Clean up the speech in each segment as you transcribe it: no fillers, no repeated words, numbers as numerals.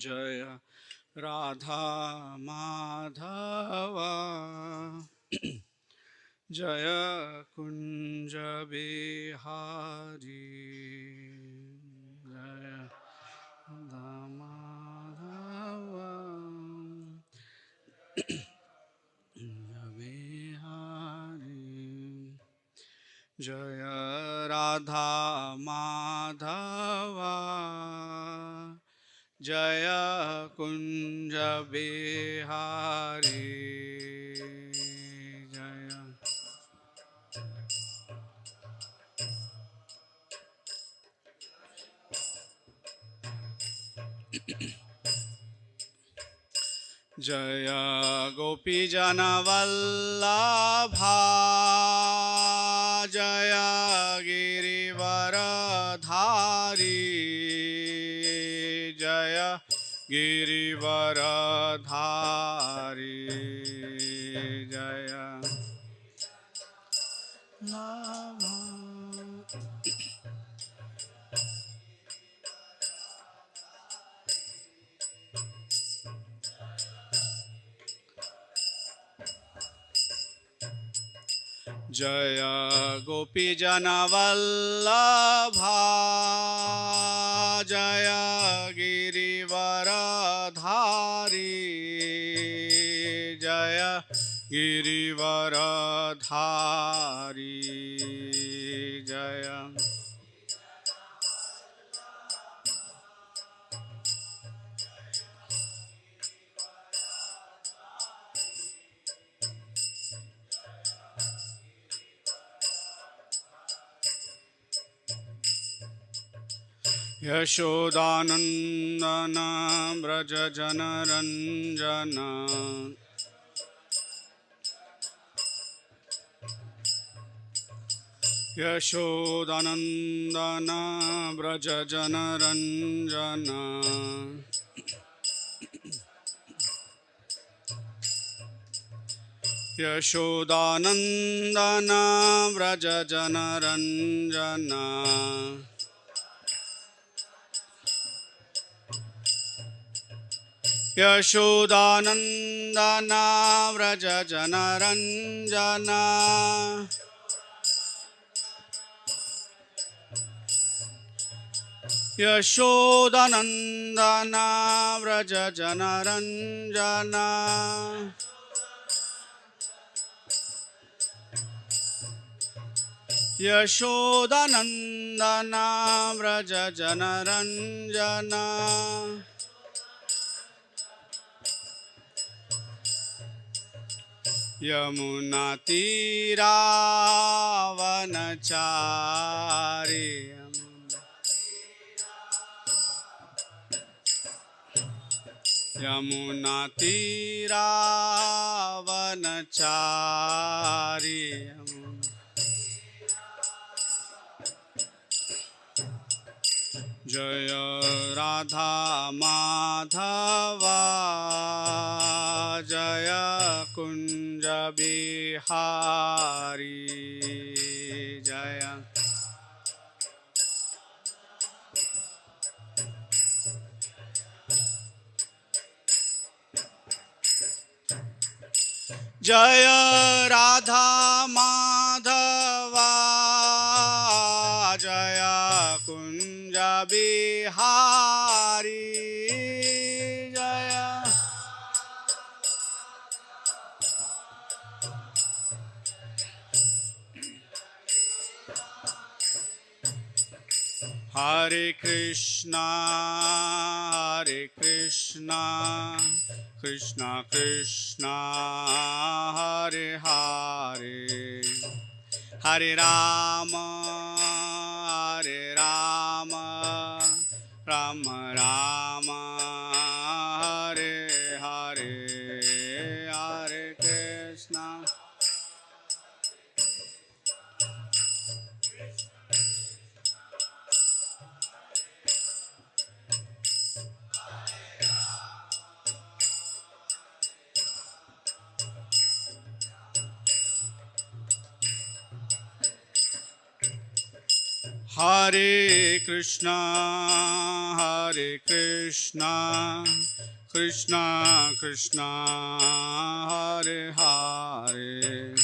जय राधा माधवा जय कुंज बिहारी जय राधा माधवा बिहारी जय राधा माधवा जय कुंज बिहारी जय जय गोपी जन वल्लभा जय गिरिवरधारी जय गिरिवरधारी जय लाभा जय गोपी जन वल्लभा जय गिरिवरधारी जय गिरिवरधारी जय यशोदानंदन व्रज जनरंजन यशोदानंदन व्रज जनरंजन यशोदानंदन व्रज जनरंजन यशोदानंदन व्रज जनरंजन यशोदानंदन व्रज जनरंजन यशोदानंदन व्रज जनरंजन यमुना तीरावनचारी यमुना तीरावनचारी जय राधा माधवा जय कुंज बिहारी जय जय राधा माधवा जय कुंज बिहारी जय हरे Krishna Krishna Krishna Hare Hare Hare Ram Ram Ram Hare Hare Hare Krishna Hare Krishna, Hare Krishna, Krishna Krishna, Hare Hare,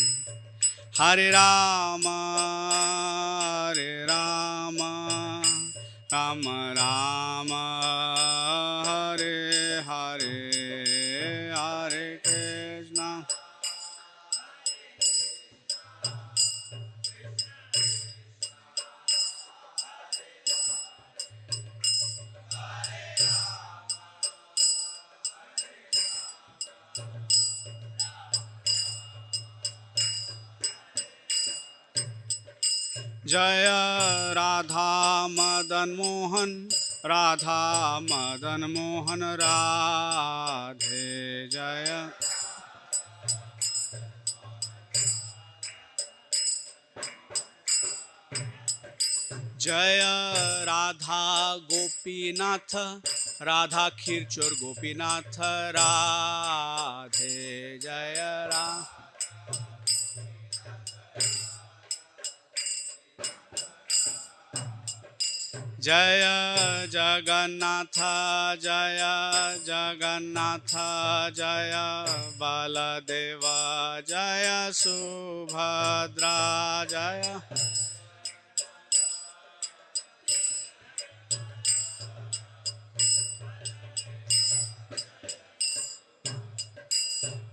Hare Rāma, Hare Rāma, Rama Rama, Hare Hare, Hare Krishna. Jaya Radha Madan Mohan, Radha Madan Mohan Radhe Jaya. Jaya Radha Gopinath, Radha Khirchor Gopinath Radhe Jaya Radha. Jaya Jagannatha, Jaya Jagannatha, Jaya Baladeva, Jaya Subhadra, Jaya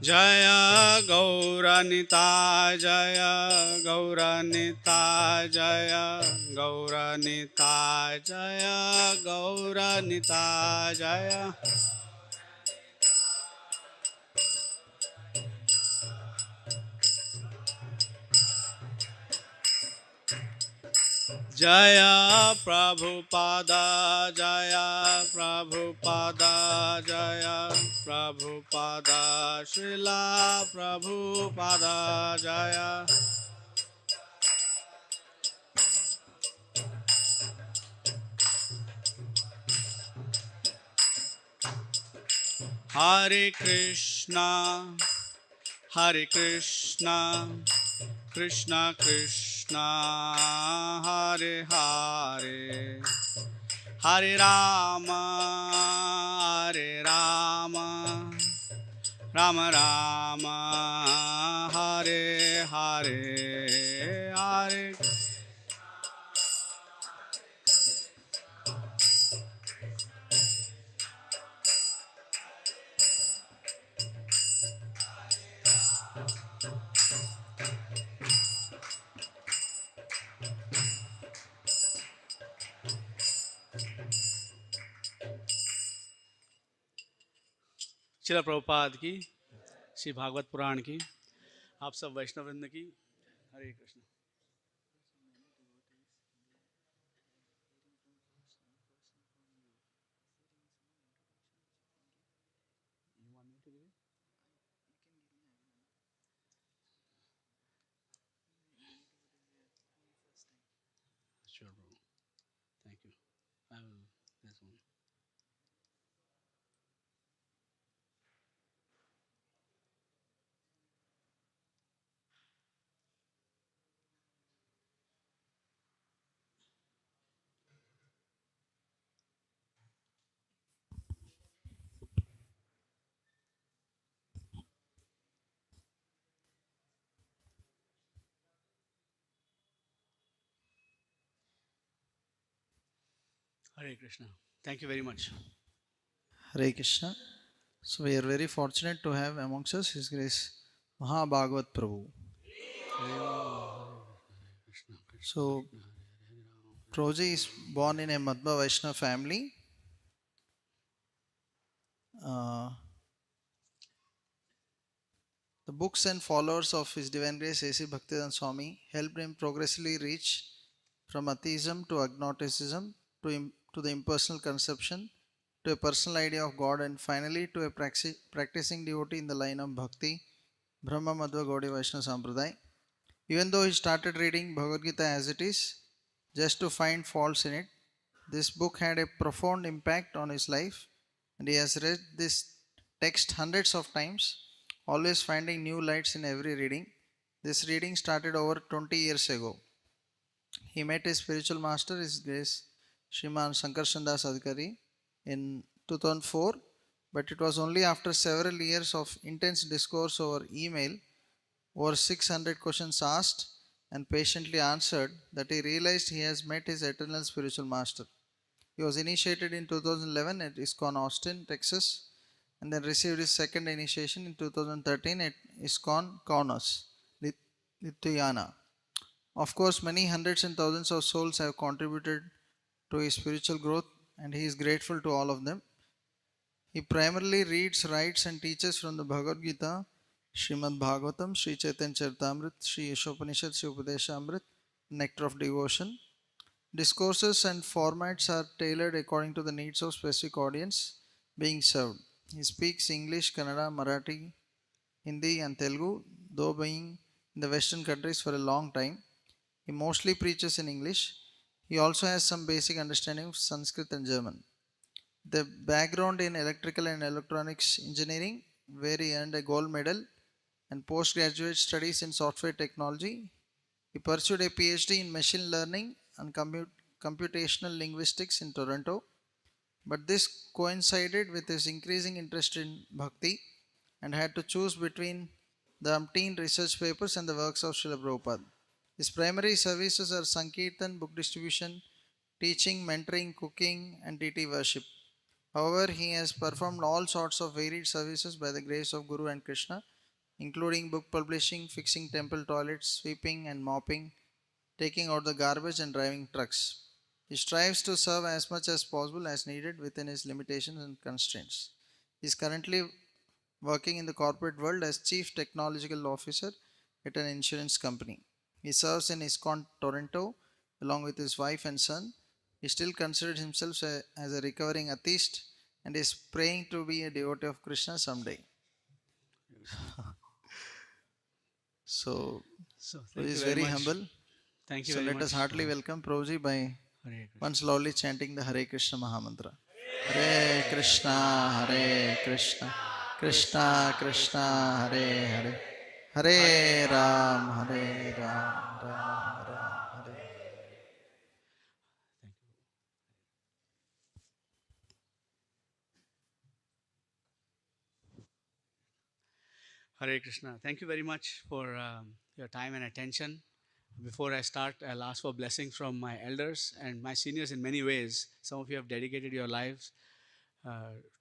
Jaya Gauranita, Jaya Gauranita, Jaya Gauranita, Jaya Gauranita, Jaya Jaya Prabhupada, Jaya Prabhupada, Jaya Prabhupada, Śrīla Prabhupāda, Jaya Hare Krishna, Hare Krishna, Krishna Krishna, Hare Hare, Hare Rāma, Hare Rāma, Rama Rama, Hare Hare, Hare. Srila Prabhupada की, श्री भागवत पुराण की, आप सब वैष्णववृंद की, हरे Krishna. Sure, Prabhu. Thank you. I will. This one. Hare Krishna. Thank you very much. Hare Krishna. So we are very fortunate to have amongst us His Grace Mahābhāgavat Prabhu. So Prabhuji is born in a Madhva Vaishnava family. The books and followers of His Divine Grace A.C. Bhaktivedanta Swami helped him progressively reach from atheism to agnosticism to the impersonal conception to a personal idea of God and finally to a practicing devotee in the line of Bhakti, Brahma Madhva Gaudiya Vaishnava Sampradaya. Even though he started reading Bhagavad Gita as it is, just to find faults in it, this book had a profound impact on his life and he has read this text hundreds of times, always finding new lights in every reading. This reading started over 20 years ago. he met his spiritual master, His Grace Śrīman Sankarshandas Adhikari, in 2004, but it was only after several years of intense discourse over email, over 600 questions asked and patiently answered, that he realized he has met his eternal spiritual master. He was initiated in 2011 at ISKCON Austin, Texas, and then received his second initiation in 2013 at ISKCON Kaunas, Lithuania. Of course, many hundreds and thousands of souls have contributed to his spiritual growth, and he is grateful to all of them. He primarily reads, writes, and teaches from the Bhagavad Gita, Śrīmad Bhāgavatam, Sri Chaitanya Charitamrita, Sri Yashopanishad, Sri Upadeshamrita, Nectar of Devotion. Discourses and formats are tailored according to the needs of specific audience being served. He speaks English, Kannada, Marathi, Hindi, and Telugu, though being in the Western countries for a long time. He mostly preaches in English. He also has some basic understanding of Sanskrit and German. The background in electrical and electronics engineering, where he earned a gold medal, and postgraduate studies in software technology. He pursued a PhD in machine learning and computational linguistics in Toronto, but this coincided with his increasing interest in bhakti and had to choose between the umpteen research papers and the works of Śrīla Prabhupāda. His primary services are Sankirtan, book distribution, teaching, mentoring, cooking, and deity worship. However, he has performed all sorts of varied services by the grace of Guru and Krishna, including book publishing, fixing temple toilets, sweeping and mopping, taking out the garbage, and driving trucks. He strives to serve as much as possible as needed within his limitations and constraints. He is currently working in the corporate world as Chief Technological Officer at an insurance company. He serves in ISKCON Toronto along with his wife and son. He still considers himself as a recovering atheist and is praying to be a devotee of Krishna someday. So he is very humble. Thank you So very let much. us heartily welcome Prabhuji by Hare Krishna. once loudly chanting the Hare Krishna Mahamantra. Hare Krishna, Hare Krishna, Krishna Krishna, Hare Hare, Hare Ram, Hare Ram, Ram Ram, Hare. Hare Krishna. Thank you very much for your time and attention. Before I start, I'll ask for blessings from my elders and my seniors in many ways. Some of you have dedicated your lives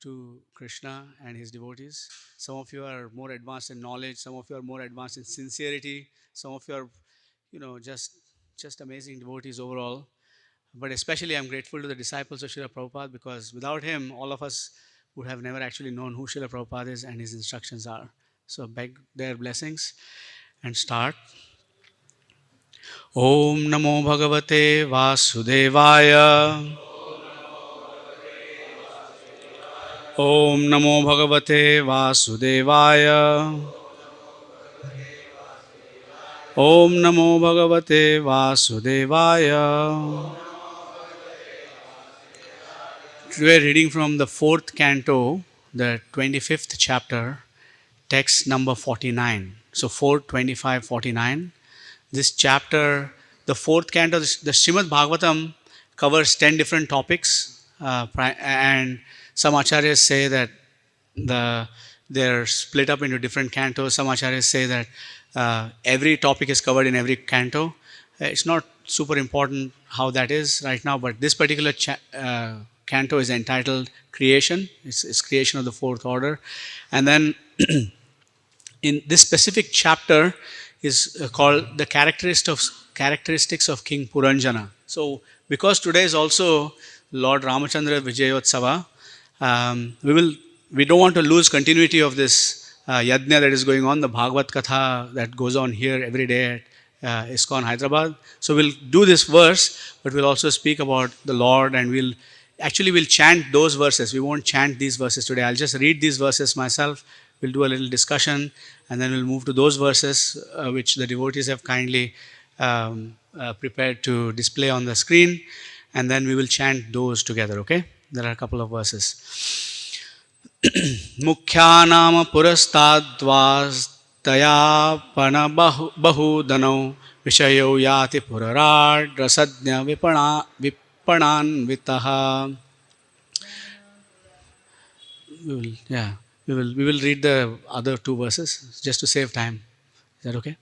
to Krishna and his devotees. Some of you are more advanced in knowledge. Some of you are more advanced in sincerity. Some of you are, just amazing devotees overall. But especially I'm grateful to the disciples of Śrīla Prabhupāda, because without him, all of us would have never actually known who Śrīla Prabhupāda is and his instructions are. So beg their blessings and start. Om Namo Bhagavate Vasudevaya. Om Namo Bhagavate Vasudevaya. Om Namo Bhagavate Vasudevaya. Today reading from the 4th canto, the 25th chapter, text number 49. So 4:25:49. This chapter, the 4th canto, the Śrīmad Bhāgavatam covers 10 different topics, and some acharyas say that they're split up into different cantos. Some acharyas say that every topic is covered in every canto. It's not super important how that is right now, but this particular canto is entitled Creation. It's creation of the 4th order. And then in this specific chapter is called the characteristics of King Purañjana. So because today is also Lord Rāmacandra Vijayotsava, we don't want to lose continuity of this yajna that is going on, the Bhāgavad-kathā that goes on here every day at ISKCON Hyderabad. So we'll do this verse, but we'll also speak about the Lord, and we'll chant those verses. We won't chant these verses today. I'll just read these verses myself. We'll do a little discussion, and then we'll move to those verses which the devotees have kindly prepared to display on the screen, and then we will chant those together, okay? There are a couple of verses. Mukhyānāma purastādvās तयापन बहुदनौ विषयो याति पुरराड रसज्ञ विपणान्वितः. We will read the other two verses just to save time. Is that okay?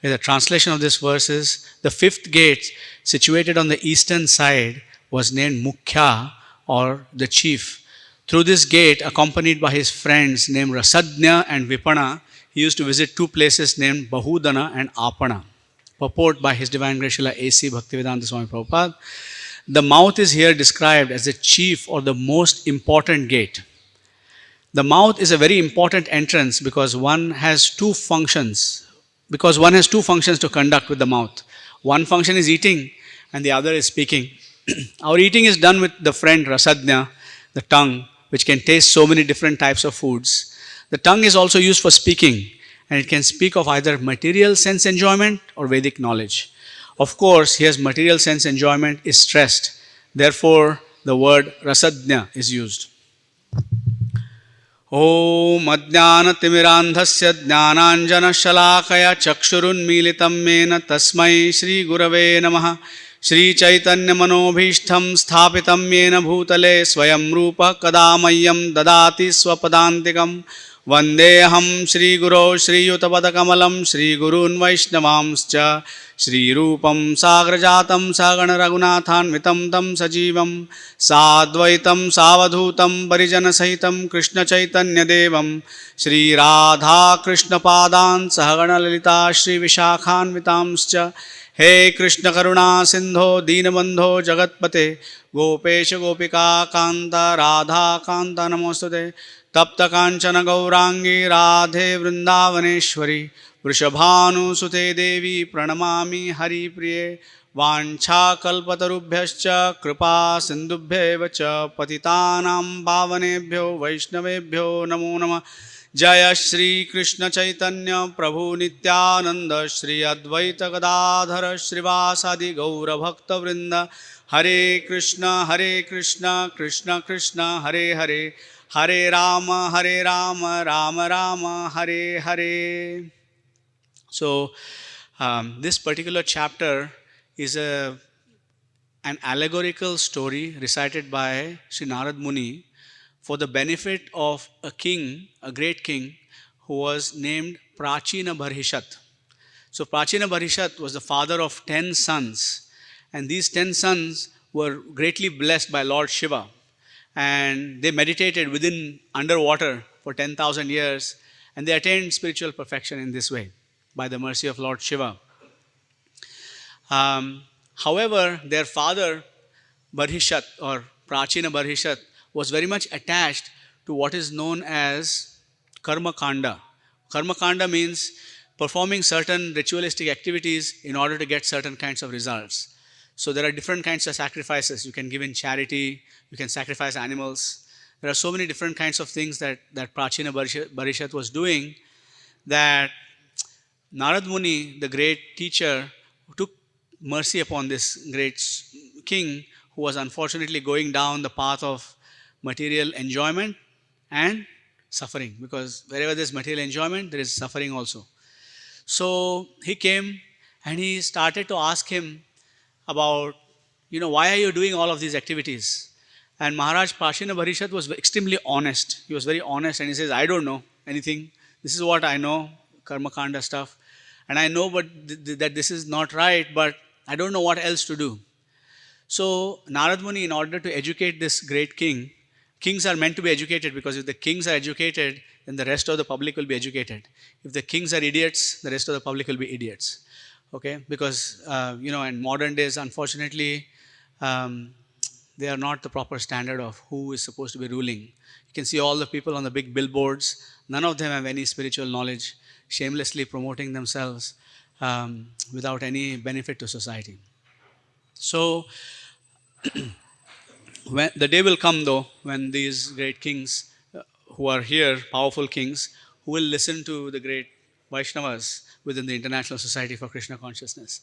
The translation of this verse is, the fifth gate situated on the eastern side was named Mukhya, or the chief. Through this gate, accompanied by his friends named Rasajna and Vipana, he used to visit two places named Bahudana and Apana. Purport by His Divine Grace Śrīla A.C. Bhaktivedanta Swami Prabhupada. The mouth is here described as the chief or the most important gate. The mouth is a very important entrance because one has two functions. To conduct with the mouth. One function is eating and the other is speaking. Our eating is done with the friend Rasajna, the tongue, which can taste so many different types of foods. The tongue is also used for speaking, and it can speak of either material sense enjoyment or Vedic knowledge. Of course, here's material sense enjoyment is stressed. Therefore, the word Rasajna is used. ॐ अज्ञानतिमिरान्धस्य ज्ञानाञ्जनशलाकया चक्षुरुन्मीलितं येन तस्मै श्रीगुरवे नमः. श्रीचैतन्यमनोभीष्टं स्थापितं येन भूतले स्वयं रूपः कदा मह्यं ददाति स्वपदान्तिकं. वन्देऽहं श्रीगुरो श्रीयुतपदकमलं श्रीगुरून् वैष्णवांश्च. श्रीरूपं साग्रजातं सगणरघुनाथान्वितं तं सजीवं साद्वैतं सावधूतं परिजनसहितं कृष्णचैतन्यदेवं श्रीराधाकृष्णपादान् सहगणललिता श्रीविशाखान्वितांश्च. हे कृष्ण करुणा सिंधो दीनबंधो जगत्पते गोपेश गोपिका कांत राधा कांत नमोस्तुते. तप्त कांचन गौरांगी राधे वृंदावनेश्वरी वृषभानुसुते देवी प्रणमामि हरिप्रिये. वाञ्छाकल्पतरुभ्यश्च कृपा सिन्धुभ्येव च पतितानां पावनेभ्यो वैष्णवेभ्यो नमो नमः. जय श्री कृष्ण चैतन्य प्रभु नित्यानंद श्री अद्वैत गदाधर श्रीवासादि गौरभक्तवृंद. हरे कृष्ण कृष्ण कृष्ण हरे हरे, हरे Ram Ram Ram Hare Hare. So this particular chapter is an allegorical story recited by Sri Nārada Muni for the benefit of a king, a great king, who was named Prācīnabarhiṣat. So Prācīnabarhiṣat was the father of 10 sons, and these 10 sons were greatly blessed by Lord Shiva, and they meditated underwater for 10,000 years, and they attained spiritual perfection in this way by the mercy of Lord Shiva. However, their father Barhishat, or Prācīnabarhiṣat, was very much attached to what is known as karma kanda. Karma kanda means performing certain ritualistic activities in order to get certain kinds of results. So there are different kinds of sacrifices. You can give in charity, you can sacrifice animals. There are so many different kinds of things that Prācīnabarhiṣat was doing, that Nārada Muni, the great teacher, took mercy upon this great king who was unfortunately going down the path of material enjoyment and suffering, because wherever there is material enjoyment, there is suffering also. So he came and he started to ask him about, why are you doing all of these activities? And Maharaj Prācīnabarhiṣat was extremely honest. He was very honest, and he says, I don't know anything. This is what I know, karma kanda stuff. And I know that this is not right, but I don't know what else to do. So Nārada Muni, in order to educate this great king, kings are meant to be educated, because if the kings are educated, then the rest of the public will be educated. If the kings are idiots, the rest of the public will be idiots. Okay? Because, in modern days, unfortunately, they are not the proper standard of who is supposed to be ruling. You can see all the people on the big billboards. None of them have any spiritual knowledge, shamelessly promoting themselves without any benefit to society. So, when the day will come, though, when these great kings who are here, powerful kings, who will listen to the great Vaishnavas within the International Society for Krishna Consciousness.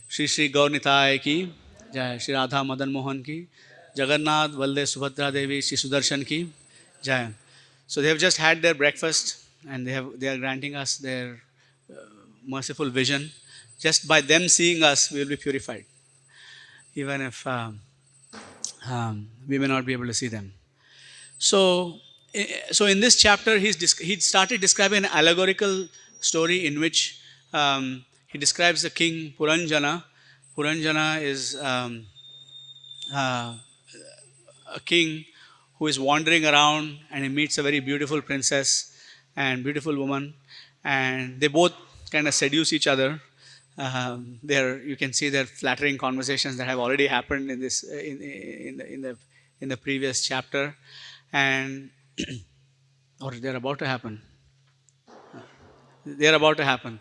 Shri Shri Gaur Nitai ki Jai, Shri Radha Madan Mohan ki, Jagannath Valde Subhadra Devi Shri Sudarshan ki Jai. So they have just had their breakfast, and they are granting us their merciful vision. Just by them seeing us, we will be purified, even if we may not be able to see them. So in this chapter, he started describing an allegorical story in which he describes the king Purañjana. Purañjana is a king who is wandering around, and he meets a very beautiful princess and beautiful woman, and they both kind of seduce each other. You can see their flattering conversations that have already happened in this in the previous chapter, and or they're about to happen. They're about to happen.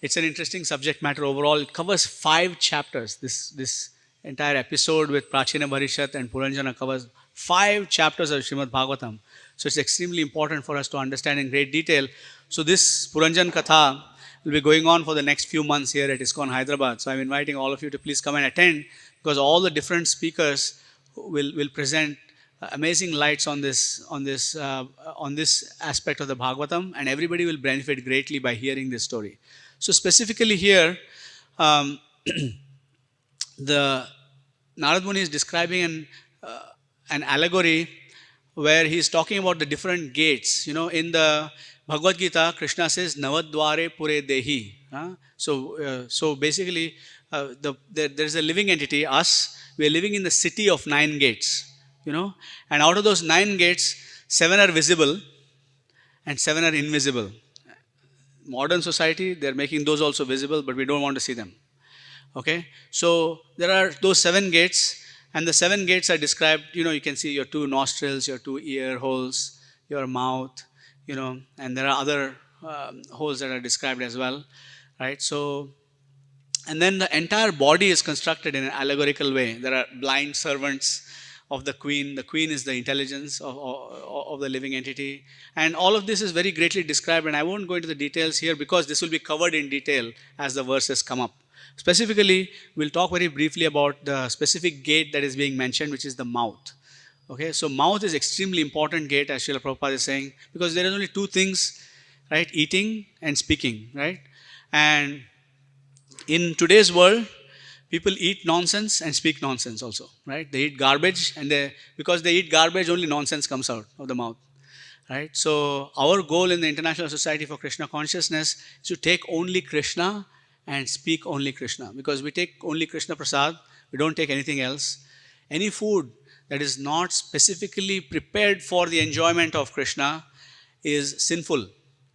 It's an interesting subject matter overall. It covers 5 chapters. This entire episode with Prācīnabarhiṣat and Purañjana covers 5 chapters of Śrīmad Bhāgavatam. So it's extremely important for us to understand in great detail. So this Purañjana-kathā will be going on for the next few months here at ISKCON Hyderabad. So I'm inviting all of you to please come and attend, because all the different speakers will present amazing lights on this aspect of the Bhagavatam, and everybody will benefit greatly by hearing this story. So specifically here, the Nārada Muni is describing an allegory where he is talking about the different gates. In the Bhagavad Gita, Krishna says, Navadvare pure dehi. So basically, there is a living entity, us. We are living in the city of 9 gates. And out of those 9 gates, 7 are visible and 7 are invisible. Modern society, they're making those also visible, but we don't want to see them. Okay, so there are those 7 gates, and the 7 gates are described. You can see your 2 nostrils, your 2 ear holes, your mouth, and there are other holes that are described as well, right? So, and then the entire body is constructed in an allegorical way. There are blind servants of the queen. The queen is the intelligence of the living entity. And all of this is very greatly described, and I won't go into the details here because this will be covered in detail as the verses come up. Specifically, we'll talk very briefly about the specific gate that is being mentioned, which is the mouth. Okay, so mouth is extremely important gate, as Śrīla Prabhupāda is saying, because there is only 2 things, right? Eating and speaking, right? And in today's world, people eat nonsense and speak nonsense also, right? They eat garbage, and because they eat garbage, only nonsense comes out of the mouth, right? So our goal in the International Society for Krishna Consciousness is to take only Krishna and speak only Krishna, because we take only Krishna Prasad, we don't take anything else. Any food that is not specifically prepared for the enjoyment of Krishna is sinful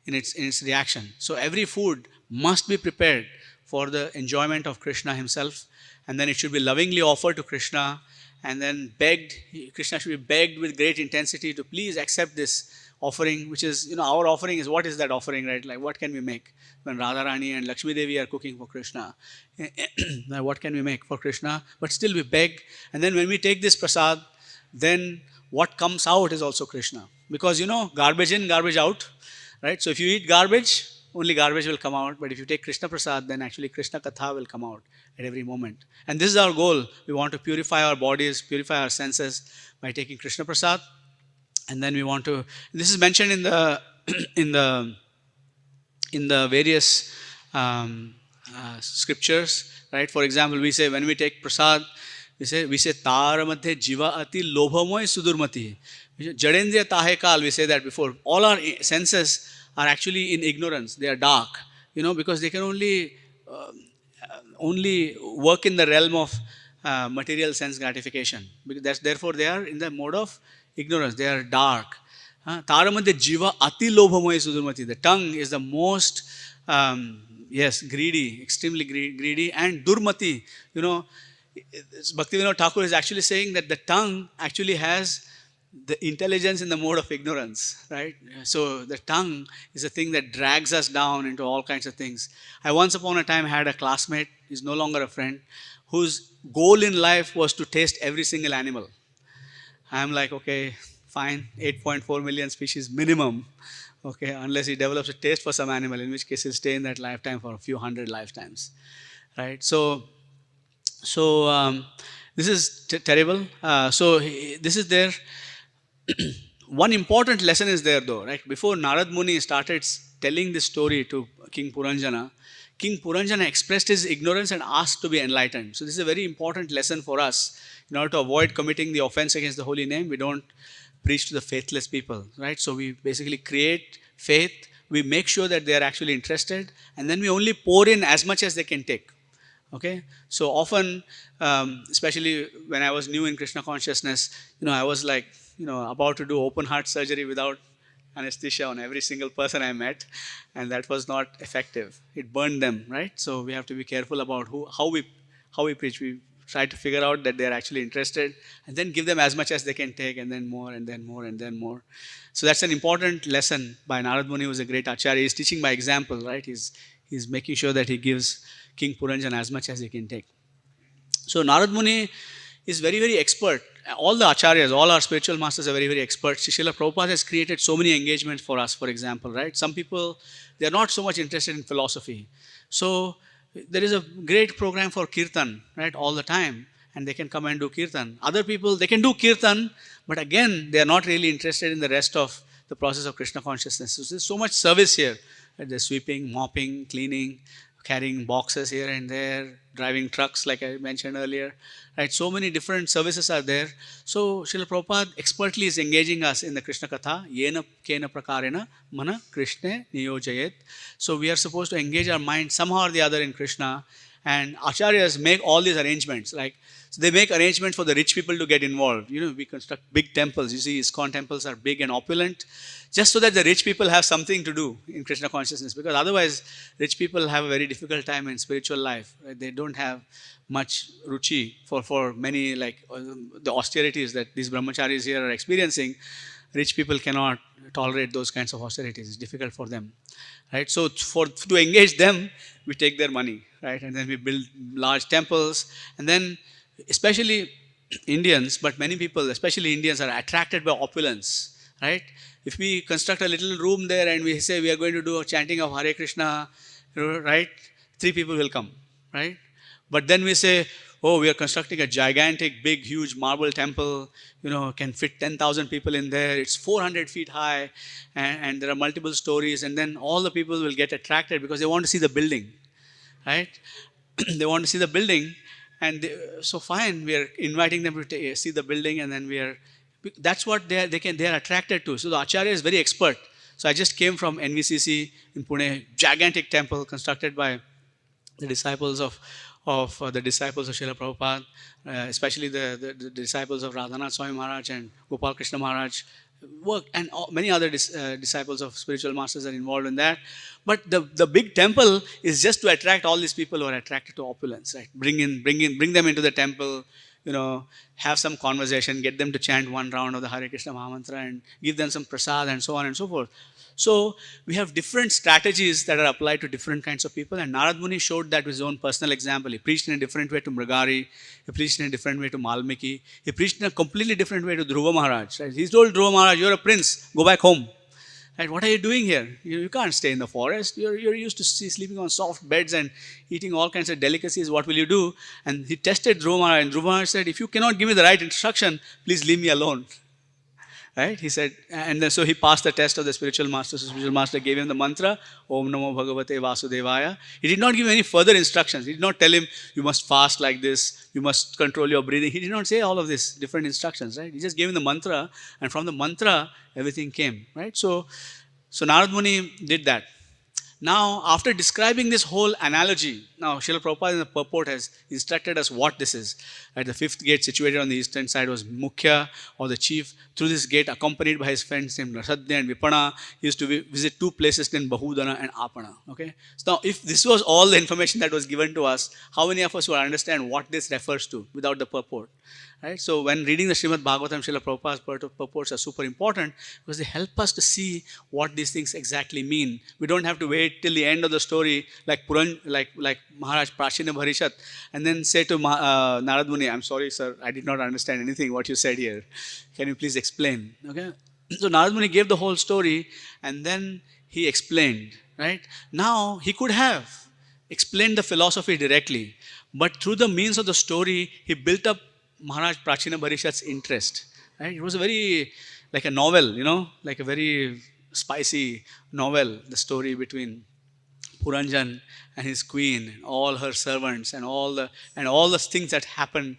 in its reaction. So every food must be prepared for the enjoyment of Krishna himself, and then it should be lovingly offered to Krishna, and then begged. Krishna should be begged with great intensity to please accept this offering, which is, our offering is, what is that offering, right? Like, what can we make? When Radharani and Lakshmi Devi are cooking for Krishna, what can we make for Krishna? But still we beg, and then when we take this prasad, then what comes out is also Krishna. Because, garbage in, garbage out, right? So if you eat garbage, only garbage will come out. But if you take Krishna Prasad, then actually Kṛṣṇa-kathā will come out at every moment. And this is our goal. We want to purify our bodies, purify our senses by taking Krishna Prasad. And then we want to, this is mentioned in the various scriptures, right? For example, we say when we take prasad, we say Tāra madhe jiva ati lobhamoy sudurmati. Jadendriya tahe kal, we say that before. All our senses are actually in ignorance. They are dark, because they can only work in the realm of material sense gratification. Therefore, they are in the mode of ignorance. They are dark. Tāra madhe jiva ati lobhamoy sudurmati. The tongue is the most, greedy, extremely greedy, and durmati. Bhaktivinoda Thakur is actually saying that the tongue actually has the intelligence in the mode of ignorance, right? So the tongue is a thing that drags us down into all kinds of things. I once upon a time had a classmate, he's no longer a friend, whose goal in life was to taste every single animal. I'm like, okay, fine, 8.4 million species minimum, okay, unless he develops a taste for some animal, in which case he'll stay in that lifetime for a few hundred lifetimes, right? So this is terrible. This is there. one important lesson is there though, right? Before Narad Muni started telling this story to King Purañjana, King Purañjana expressed his ignorance and asked to be enlightened. So this is a very important lesson for us. In order to avoid committing the offense against the holy name, we don't preach to the faithless people, right? So we basically create faith, we make sure that they are actually interested, and then we only pour in as much as they can take. Okay, so often, especially when I was new in Krishna consciousness, I was like, about to do open heart surgery without anesthesia on every single person I met, and that was not effective. It burned them, right? So we have to be careful about how we preach. We try to figure out that they are actually interested, and then give them as much as they can take, and then more, and then more, and then more. So that's an important lesson by Narad Muni, who was a great acharya. He's teaching by example, right? He's making sure that he gives King Purañjana as much as he can take. So Narad Muni is very, very expert. All the acharyas, all our spiritual masters are very, very expert. Śrīla Prabhupāda has created so many engagements for us, for example, right? Some people, they are not so much interested in philosophy. So there is a great program for Kirtan, right, all the time, and they can come and do Kirtan. Other people, they can do Kirtan, but again, they are not really interested in the rest of the process of Krishna consciousness. So there's so much service here. Right? There's sweeping, mopping, cleaning, carrying boxes here and there, driving trucks like I mentioned earlier. Right? So many different services are there. So Śrīla Prabhupada expertly is engaging us in the Kṛṣṇa-kathā, yena kena prakarena mana Krishna niyojayet. So we are supposed to engage our mind somehow or the other in Krishna, and acharyas make all these arrangements. So they make arrangements for the rich people to get involved. We construct big temples. You see, ISKCON temples are big and opulent, just so that the rich people have something to do in Krishna consciousness. Because otherwise, rich people have a very difficult time in spiritual life. Right? They don't have much ruchi for many, the austerities that these brahmacharis here are experiencing. Rich people cannot tolerate those kinds of austerities. It's difficult for them. Right? So to engage them, we take their money, right? And then we build large temples, and then especially Indians, but many people, especially Indians, are attracted by opulence, right? If we construct a little room there and we say we are going to do a chanting of Hare Krishna, right? 3 people will come, right? But then we say, oh, we are constructing a gigantic, big, huge marble temple, can fit 10,000 people in there. It's 400 feet high, and there are multiple stories, and then all the people will get attracted because they want to see the building, right? They want to see the building. And so fine, we are inviting them to see the building, and then that's what they are attracted to. So the acharya is very expert. So I just came from NVCC in Pune, gigantic temple constructed by the disciples of Śrīla Prabhupāda, especially the disciples of Radhanath Swami Maharaj and Gopal Krishna Maharaj. And many other disciples of spiritual masters are involved in that. But the big temple is just to attract all these people who are attracted to opulence, right? Bring them into the temple, have some conversation, get them to chant one round of the Hare Krishna Mahamantra and give them some prasad and so on and so forth. So we have different strategies that are applied to different kinds of people, and Narad Muni showed that with his own personal example. He preached in a different way to Mrigari, he preached in a different way to Malmiki, he preached in a completely different way to Dhruva Maharaj. Right? He told Dhruva Maharaj, you're a prince, go back home. Right? What are you doing here? You can't stay in the forest. You're used to sleeping on soft beds and eating all kinds of delicacies. What will you do? And he tested Dhruva Maharaj, and Dhruva Maharaj said, if you cannot give me the right instruction, please leave me alone. Right? He said, and then so he passed the test of the spiritual master. So the spiritual master gave him the mantra, Om Namo Bhagavate Vasudevaya. He did not give him any further instructions. He did not tell him, you must fast like this, you must control your breathing. He did not say all of these different instructions, right? He just gave him the mantra, and from the mantra, everything came, right? So Narad Muni did that. Now, after describing this whole analogy, now Śrīla Prabhupāda in the purport has instructed us what this is. Right, the 5th gate situated on the eastern side was Mukhya, or the chief. Through this gate, accompanied by his friends named Rasadya and Vipana, he used to visit 2 places named Bahudana and Apana. Okay? So now, if this was all the information that was given to us, how many of us will understand what this refers to without the purport? Right? So when reading the Śrīmad Bhāgavatam, Śrīla Prabhupāda's purports are super important because they help us to see what these things exactly mean. We don't have to wait till the end of the story like Maharaj Prācīnabarhiṣat and then say to Narad Muni, I'm sorry sir, I did not understand anything what you said here. Can you please explain? Okay? So Narad Muni gave the whole story and then he explained. Right? Now he could have explained the philosophy directly, but through the means of the story, he built up Maharaj Prācīnabarhiṣat's interest. Right? It was a very like a novel, like a very spicy novel, the story between Purañjana and his queen, and all her servants, and all the things that happened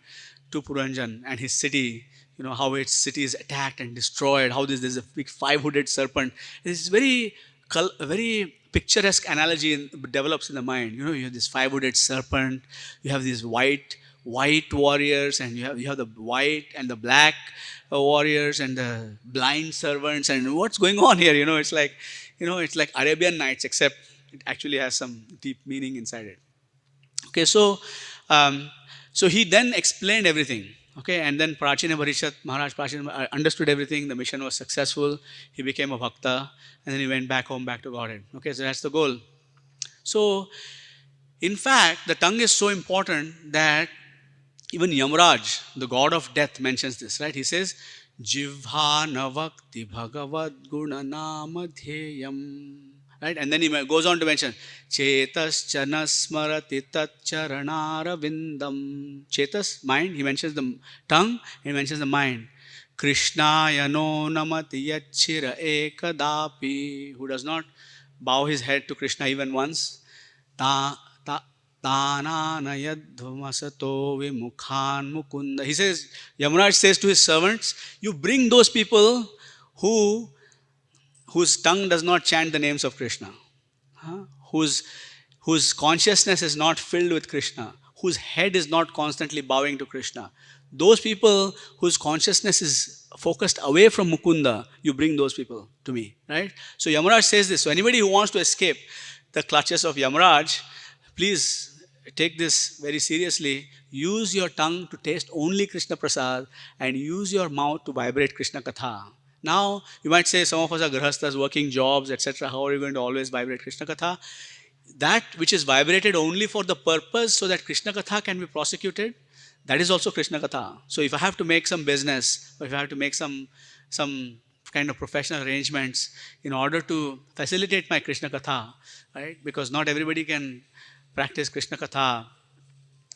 to Purañjana and his city. How its city is attacked and destroyed. How there's a big five-hooded serpent. It's very picturesque analogy develops in the mind. You have this five-hooded serpent. You have these white warriors, and you have the white and the black warriors and the blind servants. And what's going on here? It's like Arabian Nights, except it actually has some deep meaning inside it. Okay, so he then explained everything. Okay, and then Prācīnabarhiṣat, Maharaj Prācīna understood everything. The mission was successful. He became a bhakta, and then he went back home, back to Godhead. Okay, so that's the goal. So, in fact, the tongue is so important that even Yamarāja, the god of death, mentions this, right? He says, Jivha navakti bhagavad guna nāma-dhyayam. Right? And then he goes on to mention, Chetas chana smarati tat charanara vindam. Chetas, mind, he mentions the tongue, he mentions the mind. Kṛṣṇaya no namati yachira ekadapi. Who does not bow his head to Krishna even once. Tanana yadhumasato vimukhan mukunda. He says, Yamarāja says to his servants, you bring those people whose tongue does not chant the names of Krishna, whose consciousness is not filled with Krishna, whose head is not constantly bowing to Krishna. Those people whose consciousness is focused away from Mukunda, you bring those people to me, right? So Yamarāja says this. So anybody who wants to escape the clutches of Yamarāja, please take this very seriously. Use your tongue to taste only Krishna Prasad, and use your mouth to vibrate Kṛṣṇa-kathā. Now, you might say some of us are grahasthas, working jobs, etc. How are you going to always vibrate Kṛṣṇa-kathā? That which is vibrated only for the purpose so that Kṛṣṇa-kathā can be prosecuted, that is also Kṛṣṇa-kathā. So if I have to make some business, or if I have to make some kind of professional arrangements in order to facilitate my Kṛṣṇa-kathā, right? Because not everybody can practice Kṛṣṇa-kathā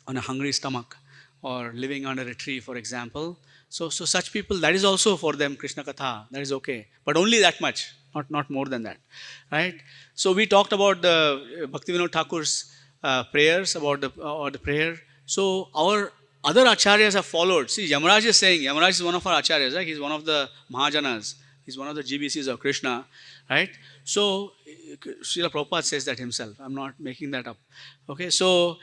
on a hungry stomach or living under a tree, for example. So such people, that is also for them Kṛṣṇa-kathā, that is okay. But only that much, not more than that, right? So we talked about the Bhaktivinoda Thakur's prayers, about the prayer. So our other acharyas have followed. See, Yamarāja is saying, Yamarāja is one of our acharyas, right? He's one of the Mahajanas. He's one of the GBCs of Krishna, right? So Śrīla Prabhupāda says that himself. I'm not making that up. Okay, so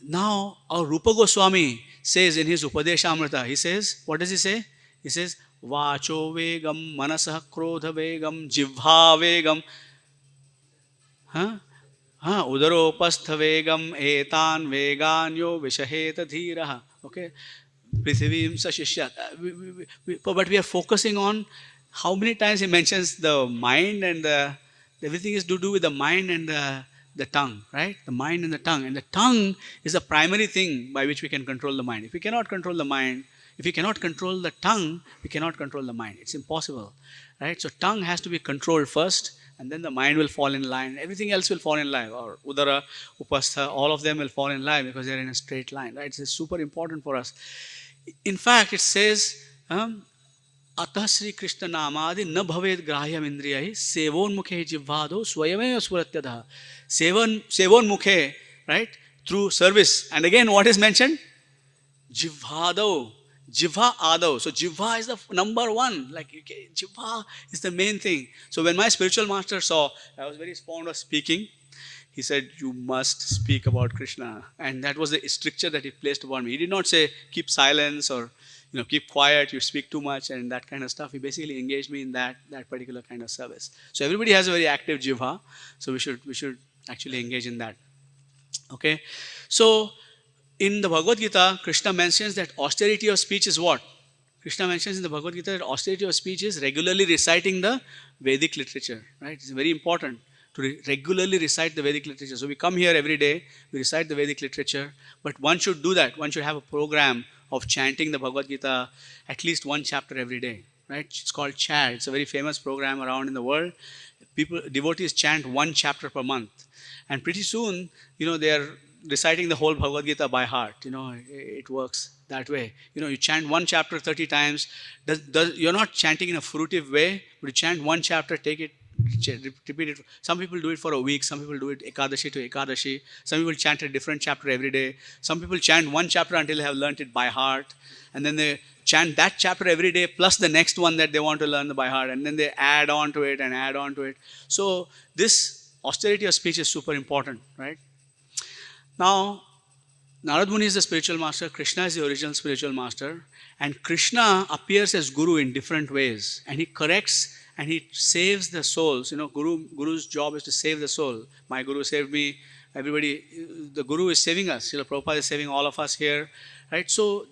now our Rupa Goswami says in his Upadeshamrita, he says, what does he say? He says, Vacho vegam, manasah krodha vegam, jivha vegam, udaropastha vegam, etan veganyo vishaheta dhiraha. Okay, prithivim sa shishyat. But we are focusing on how many times he mentions the mind, and everything is to do with the mind and the tongue, right? The mind and the tongue. And the tongue is the primary thing by which we can control the mind. If we cannot control the mind, if we cannot control the tongue, we cannot control the mind. It's impossible, right? So tongue has to be controlled first, and then the mind will fall in line. Everything else will fall in line. Or udara, upastha, all of them will fall in line because they're in a straight line, right? It's super important for us. In fact, it says, Atah Sri Krishna Namadi na bhaved grahyam indriyai sevon mukhe jivvado swayameva suratyadha. Sevon mukhe, right? Through service. And again, what is mentioned? Jivvado. Jivha Adav. So Jivha is the number one. Like, okay, Jivha is the main thing. So when my spiritual master saw, I was very fond of speaking. He said, you must speak about Krishna. And that was the stricture that he placed upon me. He did not say, keep silence, or keep quiet, you speak too much, and that kind of stuff. He basically engaged me in that particular kind of service. So everybody has a very active jivha. So we should actually engage in that. Okay. So in the Bhagavad Gita, Krishna mentions that austerity of speech is what? Krishna mentions in the Bhagavad Gita that austerity of speech is regularly reciting the Vedic literature. Right? It's very important to regularly recite the Vedic literature. So we come here every day, we recite the Vedic literature, but one should do that. One should have a program of chanting the Bhagavad Gita at least one chapter every day. Right? It's called Chant. It's a very famous program around in the world. Devotees chant one chapter per month. And pretty soon, reciting the whole Bhagavad Gita by heart. It works that way. You chant one chapter 30 times. You're not chanting in a fruitive way, but you chant one chapter, take it, repeat it. Some people do it for a week. Some people do it Ekadashi to Ekadashi. Some people chant a different chapter every day. Some people chant one chapter until they have learnt it by heart. And then they chant that chapter every day plus the next one that they want to learn by heart. And then they add on to it and add on to it. So this austerity of speech is super important, right? Now, Narad Muni is the spiritual master. Krishna is the original spiritual master. And Krishna appears as Guru in different ways. And he corrects and he saves the souls. Guru's job is to save the soul. My Guru saved me. Everybody, the Guru is saving us. Śrīla Prabhupāda is saving all of us here. Right? So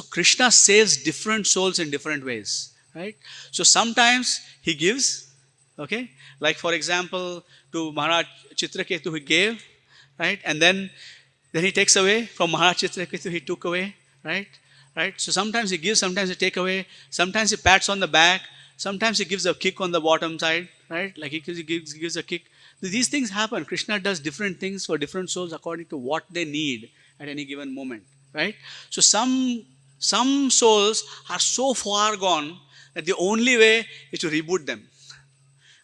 Krishna saves different souls in different ways. Right? So sometimes he gives. Okay? Like for example, to Maharaj Chitraketu he gave. Right? And then he takes away. From Maharaj Chitraketu he took away. Right? So sometimes he gives, sometimes he takes away. Sometimes he pats on the back. Sometimes he gives a kick on the bottom side, right? Like he gives a kick. These things happen. Krishna does different things for different souls according to what they need at any given moment, right? So some souls are so far gone that the only way is to reboot them,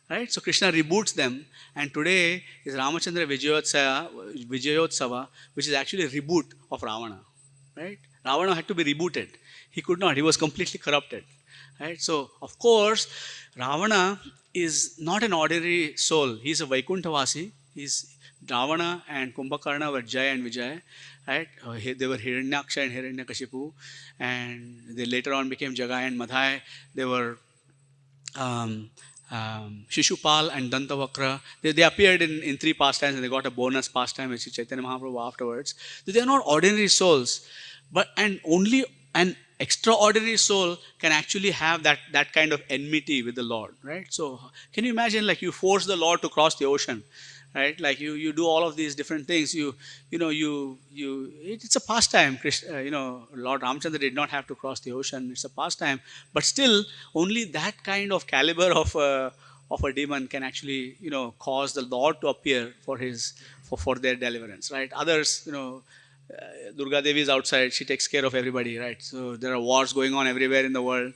right? So Krishna reboots them, and today is Rāmacandra Vijayotsava, which is actually a reboot of Rāvaṇa, right? Rāvaṇa had to be rebooted. He could not. He was completely corrupted. Right? So, of course, Rāvaṇa is not an ordinary soul. He is a Vaikunthavasi. Rāvaṇa and Kumbhakarna were Jaya and Vijaya. Right? They were Hiranyaksha and Hiranyakashipu. And they later on became Jagai and Madhai. They were Shishupal and Dantavakra. They appeared in three pastimes and they got a bonus pastime with Chaitanya Mahaprabhu afterwards. They are not ordinary souls. And only an extraordinary soul can actually have that kind of enmity with the Lord, right? So can you imagine, like, you force the Lord to cross the ocean, right? Like you do all of these different things. It's a pastime. Lord Rāmacandra did not have to cross the ocean. It's a pastime, but still, only that kind of caliber of a demon can actually, cause the Lord to appear for their deliverance, right? Others, Durga Devi is outside. She takes care of everybody, right? So there are wars going on everywhere in the world,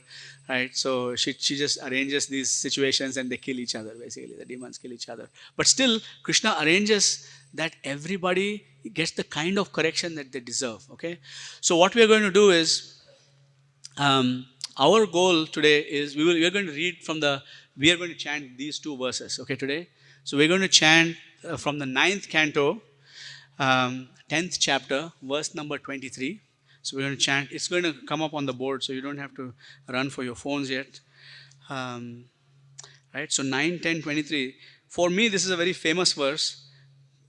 right? So she just arranges these situations and they kill each other, basically. The demons kill each other. But still, Krishna arranges that everybody gets the kind of correction that they deserve, okay? So what we are going to do is, our goal today is, we are going to chant these two verses, okay, today. So we're going to chant from the 9th canto, 10th chapter, verse number 23. So we're going to chant. It's going to come up on the board, so you don't have to run for your phones yet. Right? So 9, 10, 23. For me, this is a very famous verse.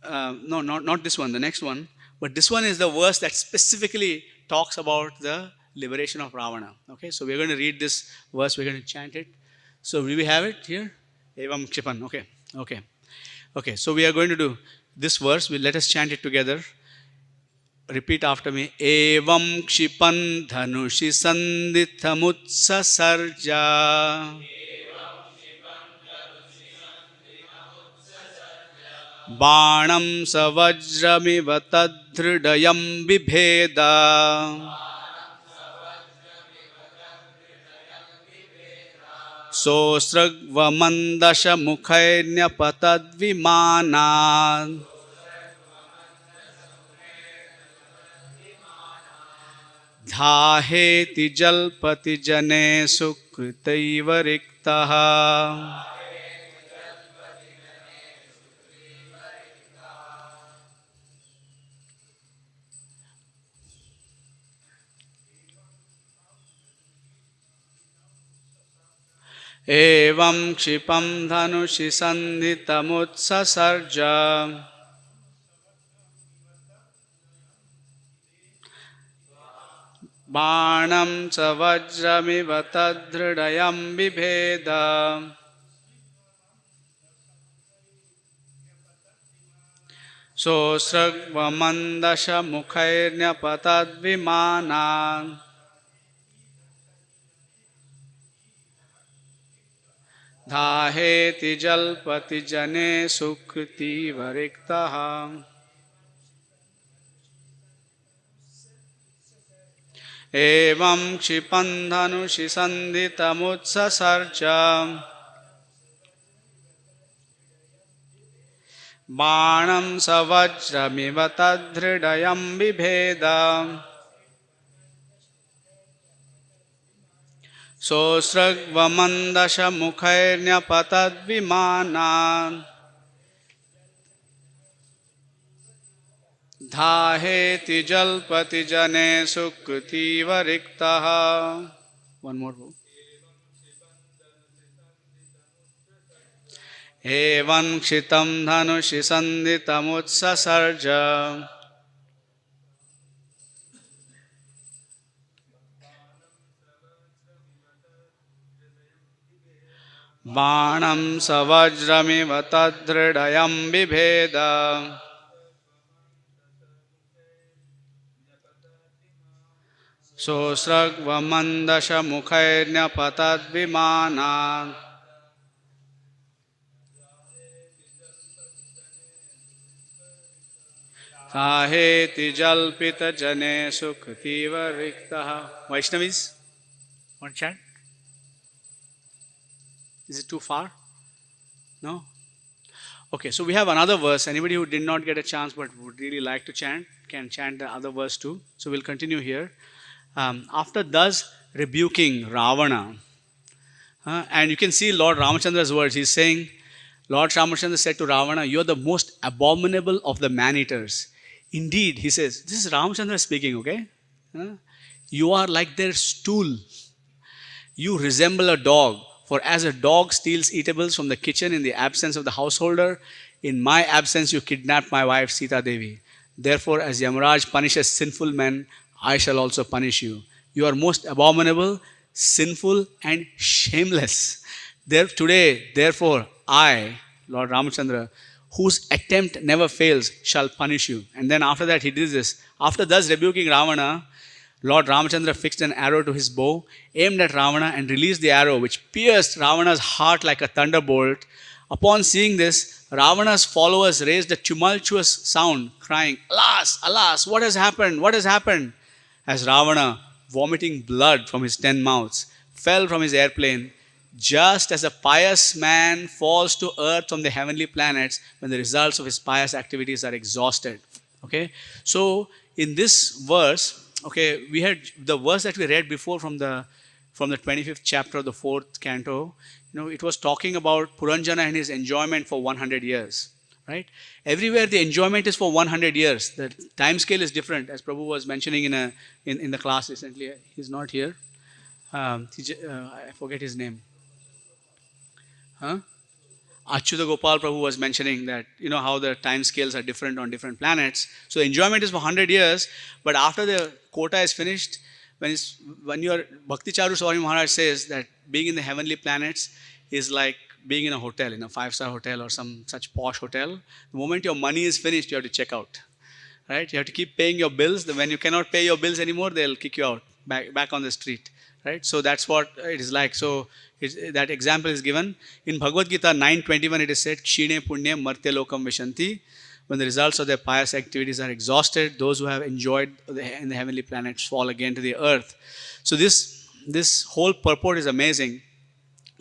No, not this one, the next one. But this one is the verse that specifically talks about the liberation of Rāvaṇa. Okay, so we're going to read this verse. We're going to chant it. So will we have it here? Evam Kshipan. Okay. So we are going to do this verse. Let us chant it together. Repeat after me. Evam kshipan dhanushi sandithamutsa sarja. Bāṇam savajramiva tadhridayam bibheda. Sosragvamandasha mukhairnyapatadvimanad. Dhāheti jalpati jane sukritaiva riktaha. Evam kshipam dhanushi sandhitamutsa sarja. Bāṇam ca vajramiva tadhridayam bibheda. Sosragvamandasha mukhairnyapatadvimanad. Dhāheti jalpati jane sukriti variktaha. evam kshipandhanushi sandhitamutsasarcha Bāṇam savajramiva tadhridayam bibheda Sosragvamandasha mukhairnyapatad vimana Dhāheti jalpati jane sukriti variktaha. One more. Evam kshitam dhanushi sandhitamutsasarja Bāṇam savajramiva tadhridayam bibheda Sosragvamandasha mukhairnyapatad vimana Dhāheti jalpita jane sukriti variktaha. Vaishnavis, want to chant? Is it too far? No? Okay, so we have another verse. Anybody who did not get a chance but would really like to chant, can chant the other verse too. So we'll continue here. After thus rebuking Rāvaṇa, and you can see Lord Rāmachandra's words. He's saying, Lord Rāmachandra said to Rāvaṇa, you are the most abominable of the man-eaters. Indeed, he says, this is Ramachandra speaking, okay? You are like their stool. You resemble a dog. For as a dog steals eatables from the kitchen in the absence of the householder, in my absence you kidnapped my wife Sita Devi. Therefore, as Yamarāja punishes sinful men, I shall also punish you. You are most abominable, sinful and shameless. Today, therefore, I, Lord Ramachandra, whose attempt never fails, shall punish you. And then after that, he did this. After thus rebuking Rāvaṇa, Lord Ramachandra fixed an arrow to his bow, aimed at Rāvaṇa and released the arrow, which pierced Ravana's heart like a thunderbolt. Upon seeing this, Ravana's followers raised a tumultuous sound, crying, Alas, alas, what has happened? What has happened? As Ravana, vomiting blood from his 10 mouths, fell from his airplane, just as a pious man falls to earth from the heavenly planets when the results of his pious activities are exhausted. Okay, so in this verse, okay, we had the verse that we read before from the 25th chapter of the 4th canto. It was talking about Purañjana and his enjoyment for 100 years. Right? Everywhere the enjoyment is for 100 years. The time scale is different, as Prabhu was mentioning in the class recently. He's not here. I forget his name. Achyuta Gopal Prabhu was mentioning that, how the time scales are different on different planets. So enjoyment is for 100 years, but after the quota is finished, when your Bhakti Charu Swami Maharaj says that being in the heavenly planets is like being in a hotel, in a 5-star hotel or some such posh hotel. The moment your money is finished, you have to check out. Right? You have to keep paying your bills. When you cannot pay your bills anymore, they'll kick you out, back on the street. Right? So that's what it is like. So that example is given. In Bhagavad Gita 9:21, it is said, Kṣīne puṇye martya lokam vishanti. When the results of their pious activities are exhausted, those who have enjoyed in the heavenly planets fall again to the earth. So this whole purport is amazing,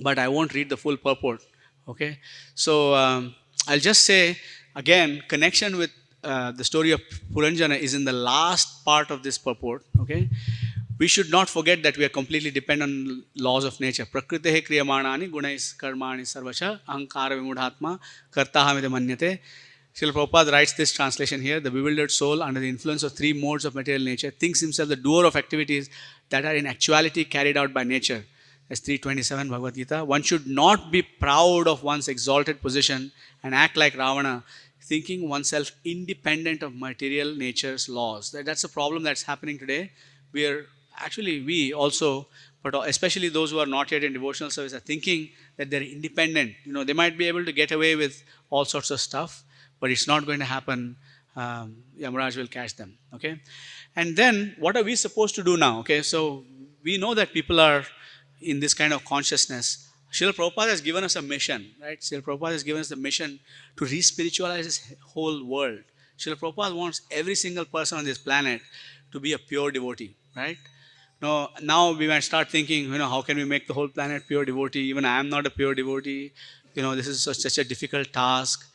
but I won't read the full purport. Okay? So I'll just say, again, connection with the story of Purañjana is in the last part of this purport. Okay? We should not forget that we are completely dependent on laws of nature. Prakritehe kriyamanani gunais karmani sarvasha ahankara vimudhatma kartahamide manyate. Śrīla Prabhupāda writes this translation here. The bewildered soul, under the influence of 3 modes of material nature, thinks himself the doer of activities that are in actuality carried out by nature. That's 3:27 Bhagavad Gita. One should not be proud of one's exalted position and act like Ravana, thinking oneself independent of material nature's laws. That's a problem that's happening today. We also, but especially those who are not yet in devotional service, are thinking that they're independent. They might be able to get away with all sorts of stuff, but it's not going to happen. Yamarāja will catch them. Okay, and then what are we supposed to do now? Okay, so we know that people are in this kind of consciousness. Śrīla Prabhupāda has given us a mission, right? Śrīla Prabhupāda has given us the mission to re-spiritualize this whole world. Śrīla Prabhupāda wants every single person on this planet to be a pure devotee, right? No, now we might start thinking, how can we make the whole planet pure devotee? Even I am not a pure devotee. This is such a difficult task.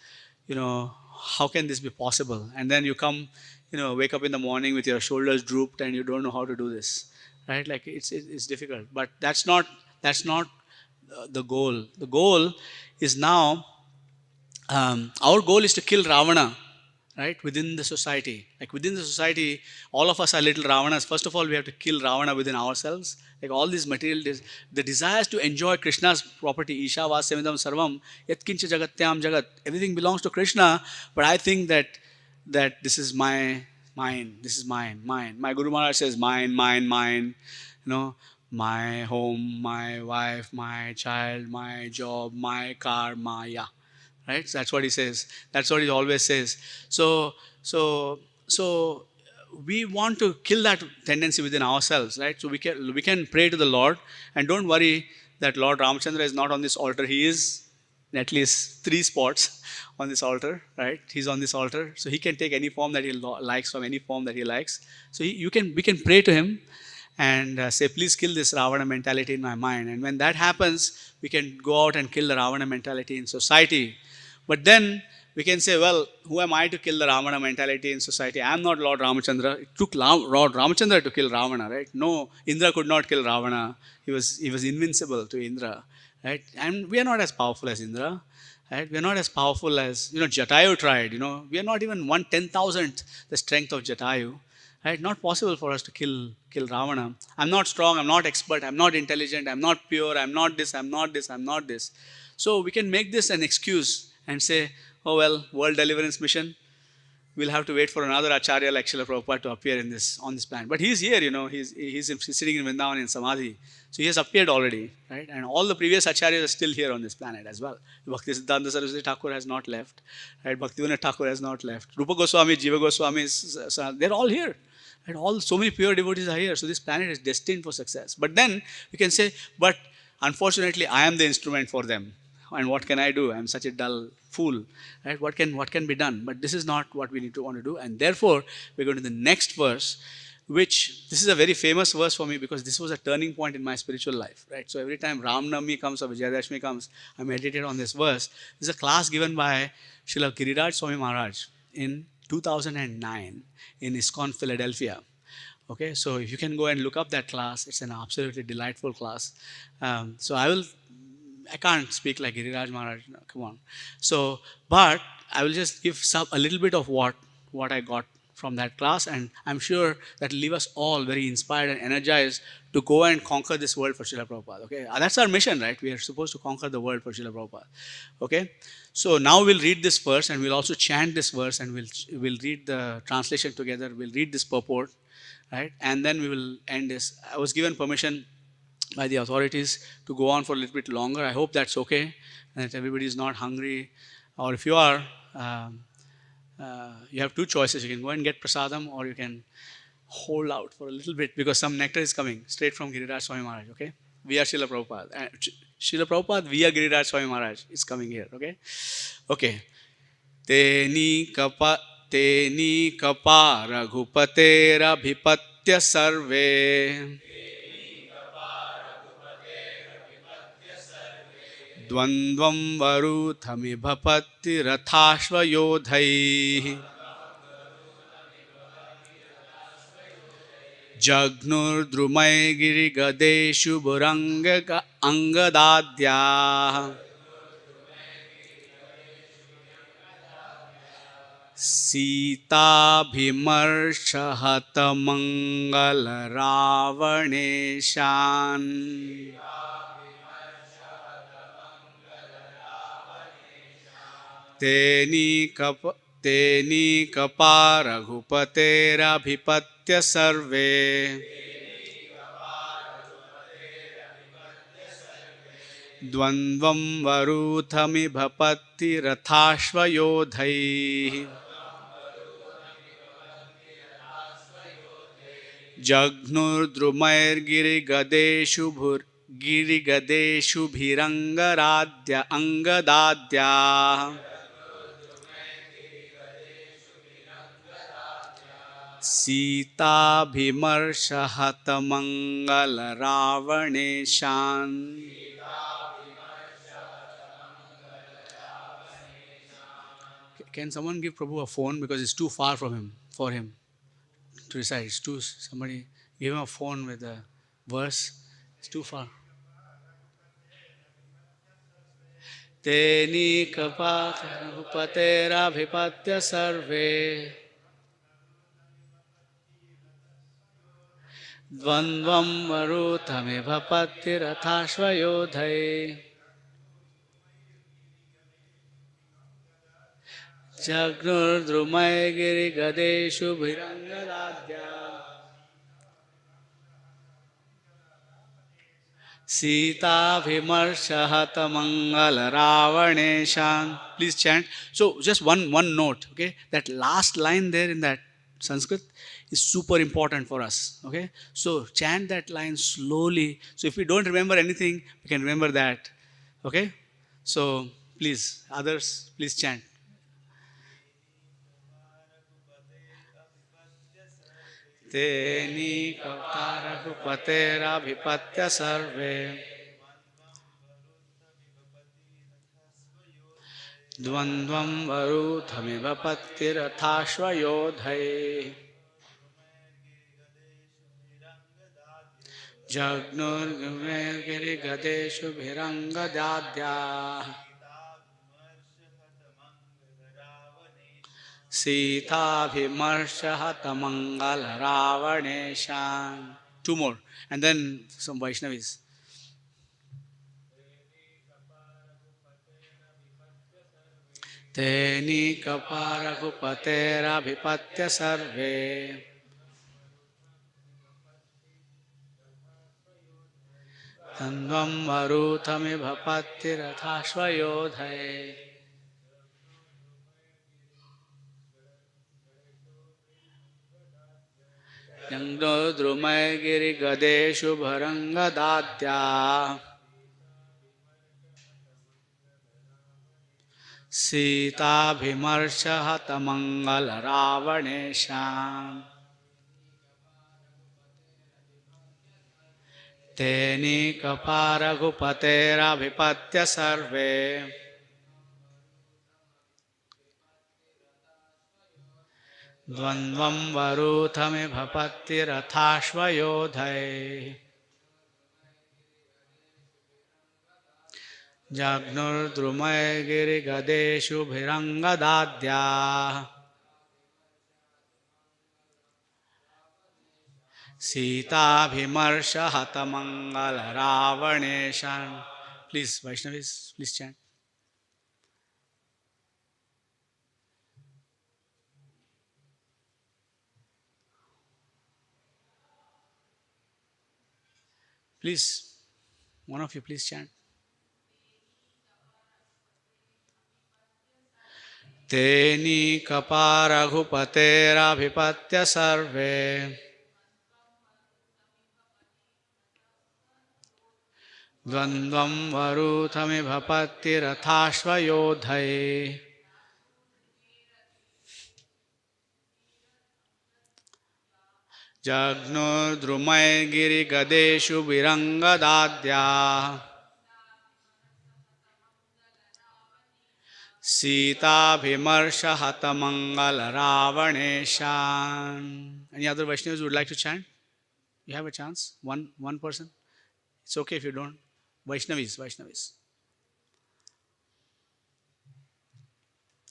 How can this be possible? And then you come, wake up in the morning with your shoulders drooped and you don't know how to do this, right? Like it's difficult. But that's not the goal. The goal is now, our goal is to kill Ravana, right, within the society. Like within the society, all of us are little Ravanas. First of all, we have to kill Ravana within ourselves. Like all these material, the desires to enjoy Krishna's property, Isha Vasyamidam Sarvam, Yatkincha Jagatyam Jagat, everything belongs to Krishna. But I think that this is mine, this is mine. My Guru Maharaj says mine, my home, my wife, my child, my job, my car, Maya. Right? So that's what he says. That's what he always says. So we want to kill that tendency within ourselves, right? So we can pray to the Lord, and don't worry that Lord Ramacandra is not on this altar. He is in at least 3 spots on this altar, right? He's on this altar, so he can take any form that he likes from any form that he likes. So we can pray to him and say, please kill this Ravana mentality in my mind. And when that happens, we can go out and kill the Ravana mentality in society. But then we can say, well, who am I to kill the Ravana mentality in society? I am not Lord Ramacandra. It took Lord Ramacandra to kill Ravana, right? No, Indra could not kill Ravana. He was invincible to Indra, right? And we are not as powerful as Indra, right? We are not as powerful as, Jatayu tried, We are not even 1/10,000th the strength of Jatayu. Right? Not possible for us to kill Ravana. I'm not strong, I'm not expert, I'm not intelligent, I'm not pure, I'm not this, I'm not this, I'm not this. So we can make this an excuse and say, oh well, world deliverance mission, we'll have to wait for another Acharya like Śrīla Prabhupāda to appear on this planet. But he's here, he's sitting in Vrindavan in Samadhi. So he has appeared already, right? And all the previous Acharyas are still here on this planet as well. Bhaktisiddhanta Saraswati Thakur has not left, right? Bhaktivinoda Thakur has not left. Rupa Goswami, Jiva Goswami, they're all here. And so many pure devotees are here. So this planet is destined for success. But then we can say, but unfortunately, I am the instrument for them. And what can I do? I'm such a dull fool. Right? What can be done? But this is not what we want to do. And therefore, we're going to the next verse, which this is a very famous verse for me because this was a turning point in my spiritual life. Right? So every time Ram Navami comes or Vijayadashmi comes, I meditate on this verse. This is a class given by Srila Giriraj Swami Maharaj in 2009 in ISKCON Philadelphia. Okay, so if you can go and look up that class, it's an absolutely delightful class. So I can't speak like Giriraj Maharaj, no, come on. So, but I will just give a little bit of what I got from that class, and I'm sure that will leave us all very inspired and energized to go and conquer this world for Śrīla Prabhupada. Okay, that's our mission, right? We are supposed to conquer the world for Śrīla Prabhupada. Okay, so now we'll read this verse and we'll also chant this verse and we'll read the translation together. We'll read this purport, right? And then we will end this. I was given permission by the authorities to go on for a little bit longer. I hope that's okay and that everybody is not hungry. Or if you are, you have 2 choices. You can go and get Prasādam or you can hold out for a little bit because some nectar is coming straight from Giriraj Swami Maharaj. Okay? Via Śrīla Prabhupāda. Śrīla Prabhupāda via Giriraj Swami Maharaj is coming here. Okay? Okay. Teni kapa raghupatera bhipatya sarve Dvandvam varuthami bhapatti rathashvayodhai Jagnur drumai girigadeshu buranga angadadya Sita bhimarshahata mangala Rāvaṇeshan Teni kapa raghupatera bhipatya sarve Dvandvam varuthami bhapatti rathashvayodhai Jagnur drumair girigadeshu bhirangaradya angadadya Sītābhimarṣahata Rāvaṇeshan. Can someone give Prabhu a phone because it's too far from him, for him to recite? It's too, somebody give him a phone with a verse. It's too far. Teni kapatera sarve dvandvam marutame bhapattirathashvayodhai Jagnur drumay giri gadeshu bhirangadadya Sita Vimarsahata Mangala Rāvaṇeshan. Please chant. So just one note, okay? That last line there in that Sanskrit is super important for us, okay? So chant that line slowly. So if we don't remember anything, we can remember that, okay? So please, others, please chant. Teni kaptara vipatya sarve Dvandvam varutamiva patirathashvayodhai Jagnur giri gadeshu bhirangadadya Sita Vimarsahata Mangala Rāvaṇeshan. Two more. And then some Vaishnavis. Teni kapara kupatera vipatya sarve Tandvam varutami bhapattirathashvayodhai Yangdo drumay giri gadeshu bharangadadya Sita Vimarsahata Mangala Rāvaṇeshan Teni kapara gupatera vipatya sarve Dvandvam varutame bhapattirathashvayodhai Jagnur drumay giri gadeshu bhirangadadya Sita Vimarsahata Mangala Rāvaṇeshan. Please, Vaishnavis, please chant. Please, one of you, please chant. Teni kapara ghupatera vipatya sarve Dvandvam varutami bhapattirathashvayodhai Jagno drumay giri gadeshu virangadadya Sita Vimarsahata Mangala Rāvaṇeshan. Any other Vaishnavas who would like to chant? You have a chance? One person? It's okay if you don't. Vaishnavis.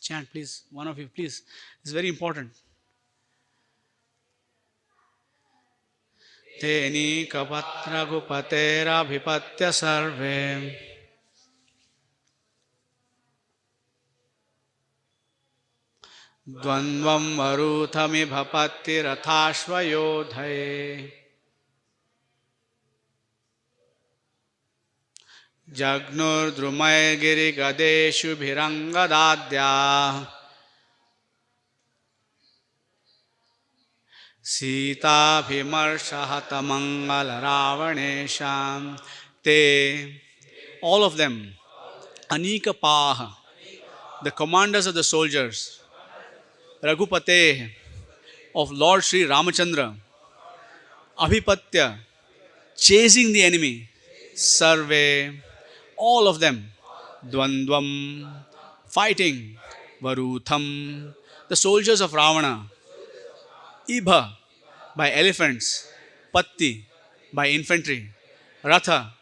Chant, please. One of you, please. It's very important. Teni kapatra gupatera vipatya sarve Dvandvam varutami bhapattirathashvayodhai Jagnur drumay giri gadeshu bhirangadadya Sita Vimarsahata Mangala Rāvaṇeshan. Te, all of them, Anika Paha, the commanders of the soldiers, Raghupate, of Lord Sri Ramachandra, Abhipatya, chasing the enemy, Sarve, all of them, Dvandvam, fighting, Varutham, the soldiers of Ravana, Ibha, by elephants, Patti, by infantry, Ratha,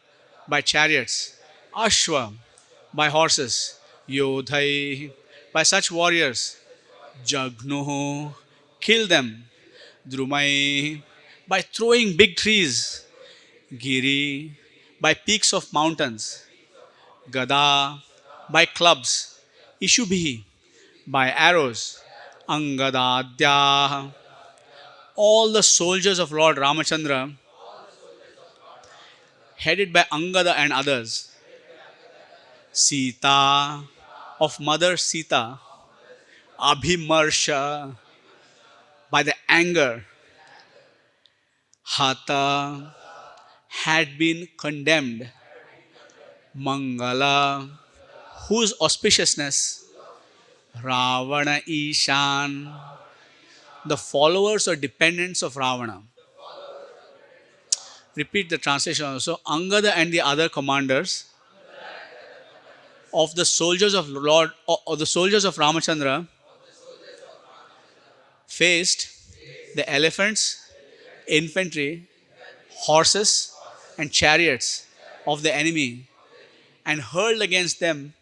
by chariots, Ashwa, by horses, Yodhai, by such warriors, Jagnuhu, kill them, Drumai, by throwing big trees, Giri, by peaks of mountains, Gada, by clubs, Ishubhi, by arrows, Angadadya, all the soldiers of Lord Ramachandra, headed by Angada and others, Sita, of Mother Sita, Abhimarsha, by the anger, Hata, had been condemned, Mangala, whose auspiciousness, Ravana Ishan, the followers or dependents of Ravana. Repeat the translation also. Angada and the other commanders of the soldiers of Lord, or the soldiers of Ramachandra, faced the elephants, infantry, horses, and chariots of the enemy and hurled against them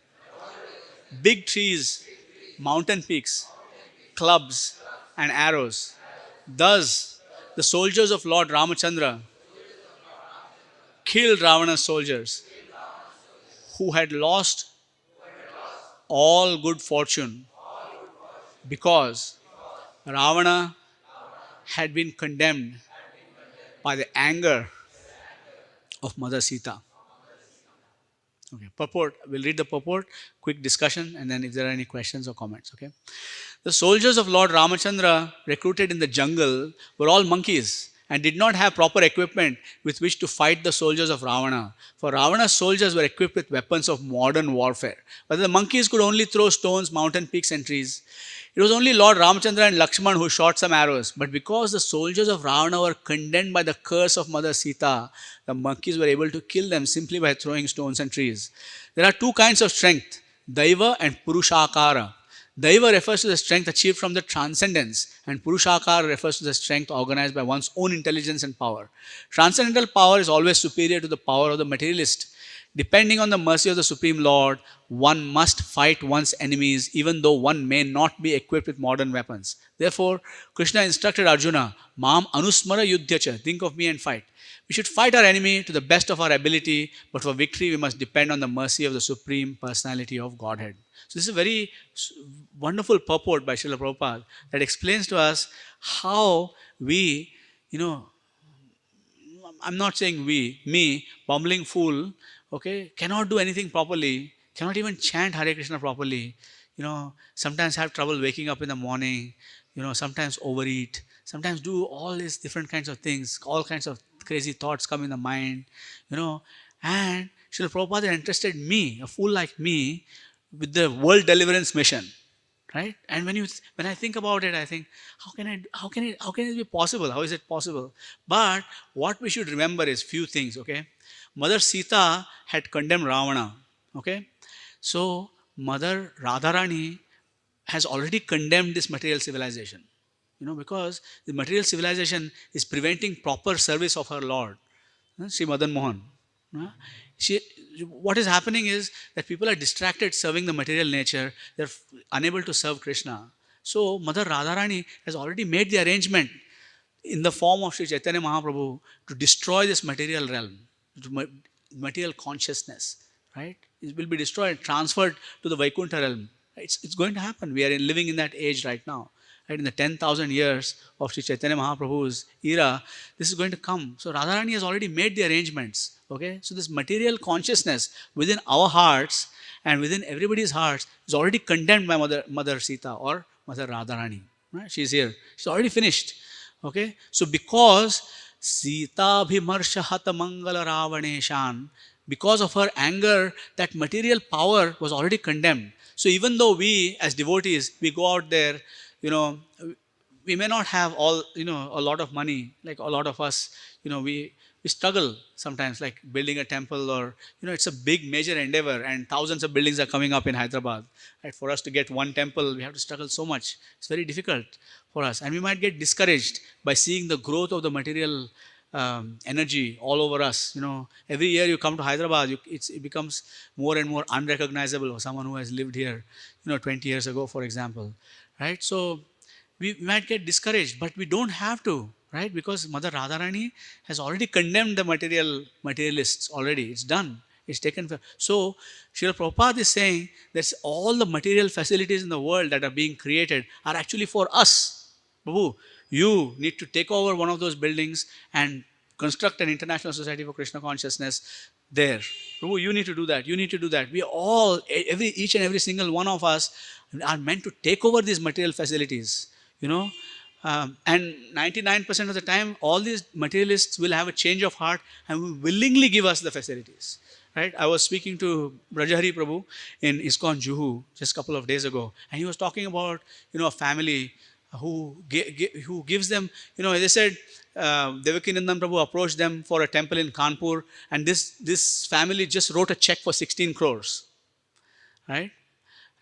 big trees, mountain peaks, clubs, and arrows. Thus, the soldiers of Lord Ramachandra killed Ravana's soldiers who had lost all good fortune because Ravana had been condemned by the anger of Mother Sita. Okay, purport. We'll read the purport, quick discussion, and then if there are any questions or comments. Okay. The soldiers of Lord Ramachandra recruited in the jungle were all monkeys and did not have proper equipment with which to fight the soldiers of Ravana. For Ravana's soldiers were equipped with weapons of modern warfare. But the monkeys could only throw stones, mountain peaks, and trees. It was only Lord Ramachandra and Lakshman who shot some arrows. But because the soldiers of Ravana were condemned by the curse of Mother Sita, the monkeys were able to kill them simply by throwing stones and trees. There are two kinds of strength, Daiva and Puruṣākāra. Daiva refers to the strength achieved from the transcendence, and Puruṣākāra refers to the strength organized by one's own intelligence and power. Transcendental power is always superior to the power of the materialist. Depending on the mercy of the Supreme Lord, one must fight one's enemies even though one may not be equipped with modern weapons. Therefore, Krishna instructed Arjuna, Mam anusmara yudhyacha, think of me and fight. We should fight our enemy to the best of our ability, but for victory we must depend on the mercy of the Supreme Personality of Godhead. So this is a very wonderful purport by Śrīla Prabhupāda that explains to us how we, I'm not saying we, me, bumbling fool, okay, cannot do anything properly, cannot even chant Hare Krishna properly, sometimes have trouble waking up in the morning, sometimes overeat, sometimes do all these different kinds of things, all kinds of crazy thoughts come in the mind, and Śrīla Prabhupada entrusted me, a fool like me, with the world deliverance mission, right? And when I think about it, I think, how can it be possible? How is it possible? But what we should remember is few things, okay? Mother Sita had condemned Ravana, okay? So Mother Radharani has already condemned this material civilization, because the material civilization is preventing proper service of her Lord, Sri Madan Mohan. What is happening is that people are distracted serving the material nature. They're unable to serve Krishna. So Mother Radharani has already made the arrangement in the form of Sri Chaitanya Mahaprabhu to destroy this material realm, material consciousness, right? It will be destroyed, transferred to the Vaikuntha realm. It's going to happen. We are living in that age right now. Right? In the 10,000 years of Sri Chaitanya Mahaprabhu's era, this is going to come. So Radharani has already made the arrangements. Okay? So this material consciousness within our hearts and within everybody's hearts is already condemned by Mother Sita or Mother Radharani. Right? She's here. She's already finished. Okay? So because Sita bhimarsha hata mangala ravaneshan, because of her anger, that material power was already condemned. So even though we as devotees, we go out there, we may not have all, a lot of money, like a lot of us, we struggle sometimes, like building a temple, or, it's a big major endeavor, and thousands of buildings are coming up in Hyderabad. Right? For us to get one temple, we have to struggle so much. It's very difficult for us. And we might get discouraged by seeing the growth of the material energy all over us. Every year you come to Hyderabad, it becomes more and more unrecognizable for someone who has lived here, 20 years ago, for example. Right? So we might get discouraged, but we don't have to, right? Because Mother Radharani has already condemned the materialists already. It's done. It's taken. So Śrīla Prabhupāda is saying that all the material facilities in the world that are being created are actually for us. Prabhu, you need to take over one of those buildings and construct an international society for Krishna consciousness there. Prabhu, you need to do that. You need to do that. We all, each and every single one of us are meant to take over these material facilities. And 99% of the time, all these materialists will have a change of heart and will willingly give us the facilities. Right? I was speaking to Brajahari Prabhu in ISKCON Juhu just a couple of days ago, and he was talking about, a family who gives them, they said, Devakinandan Prabhu approached them for a temple in Kanpur, and this family just wrote a check for 16 crores. Right?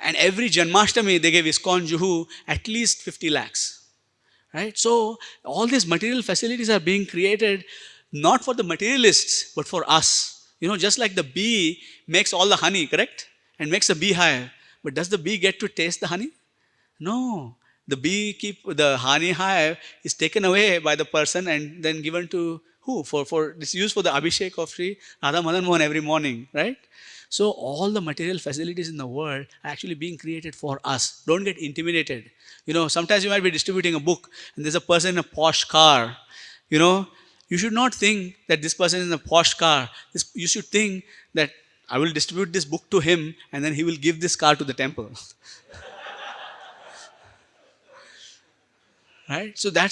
And every Janmashtami, they gave ISKCON Juhu at least 50 lakhs. Right? So, all these material facilities are being created not for the materialists, but for us. Just like the bee makes all the honey, correct? And makes a beehive. But does the bee get to taste the honey? No. The honey hive is taken away by the person and then given to who? For this used for the Abhishek of Sri Radha Madan Mohan every morning, right? So all the material facilities in the world are actually being created for us. Don't get intimidated. Sometimes you might be distributing a book and there's a person in a posh car. You should not think that this person is in a posh car. You should think that I will distribute this book to him and then he will give this car to the temple. Right? So that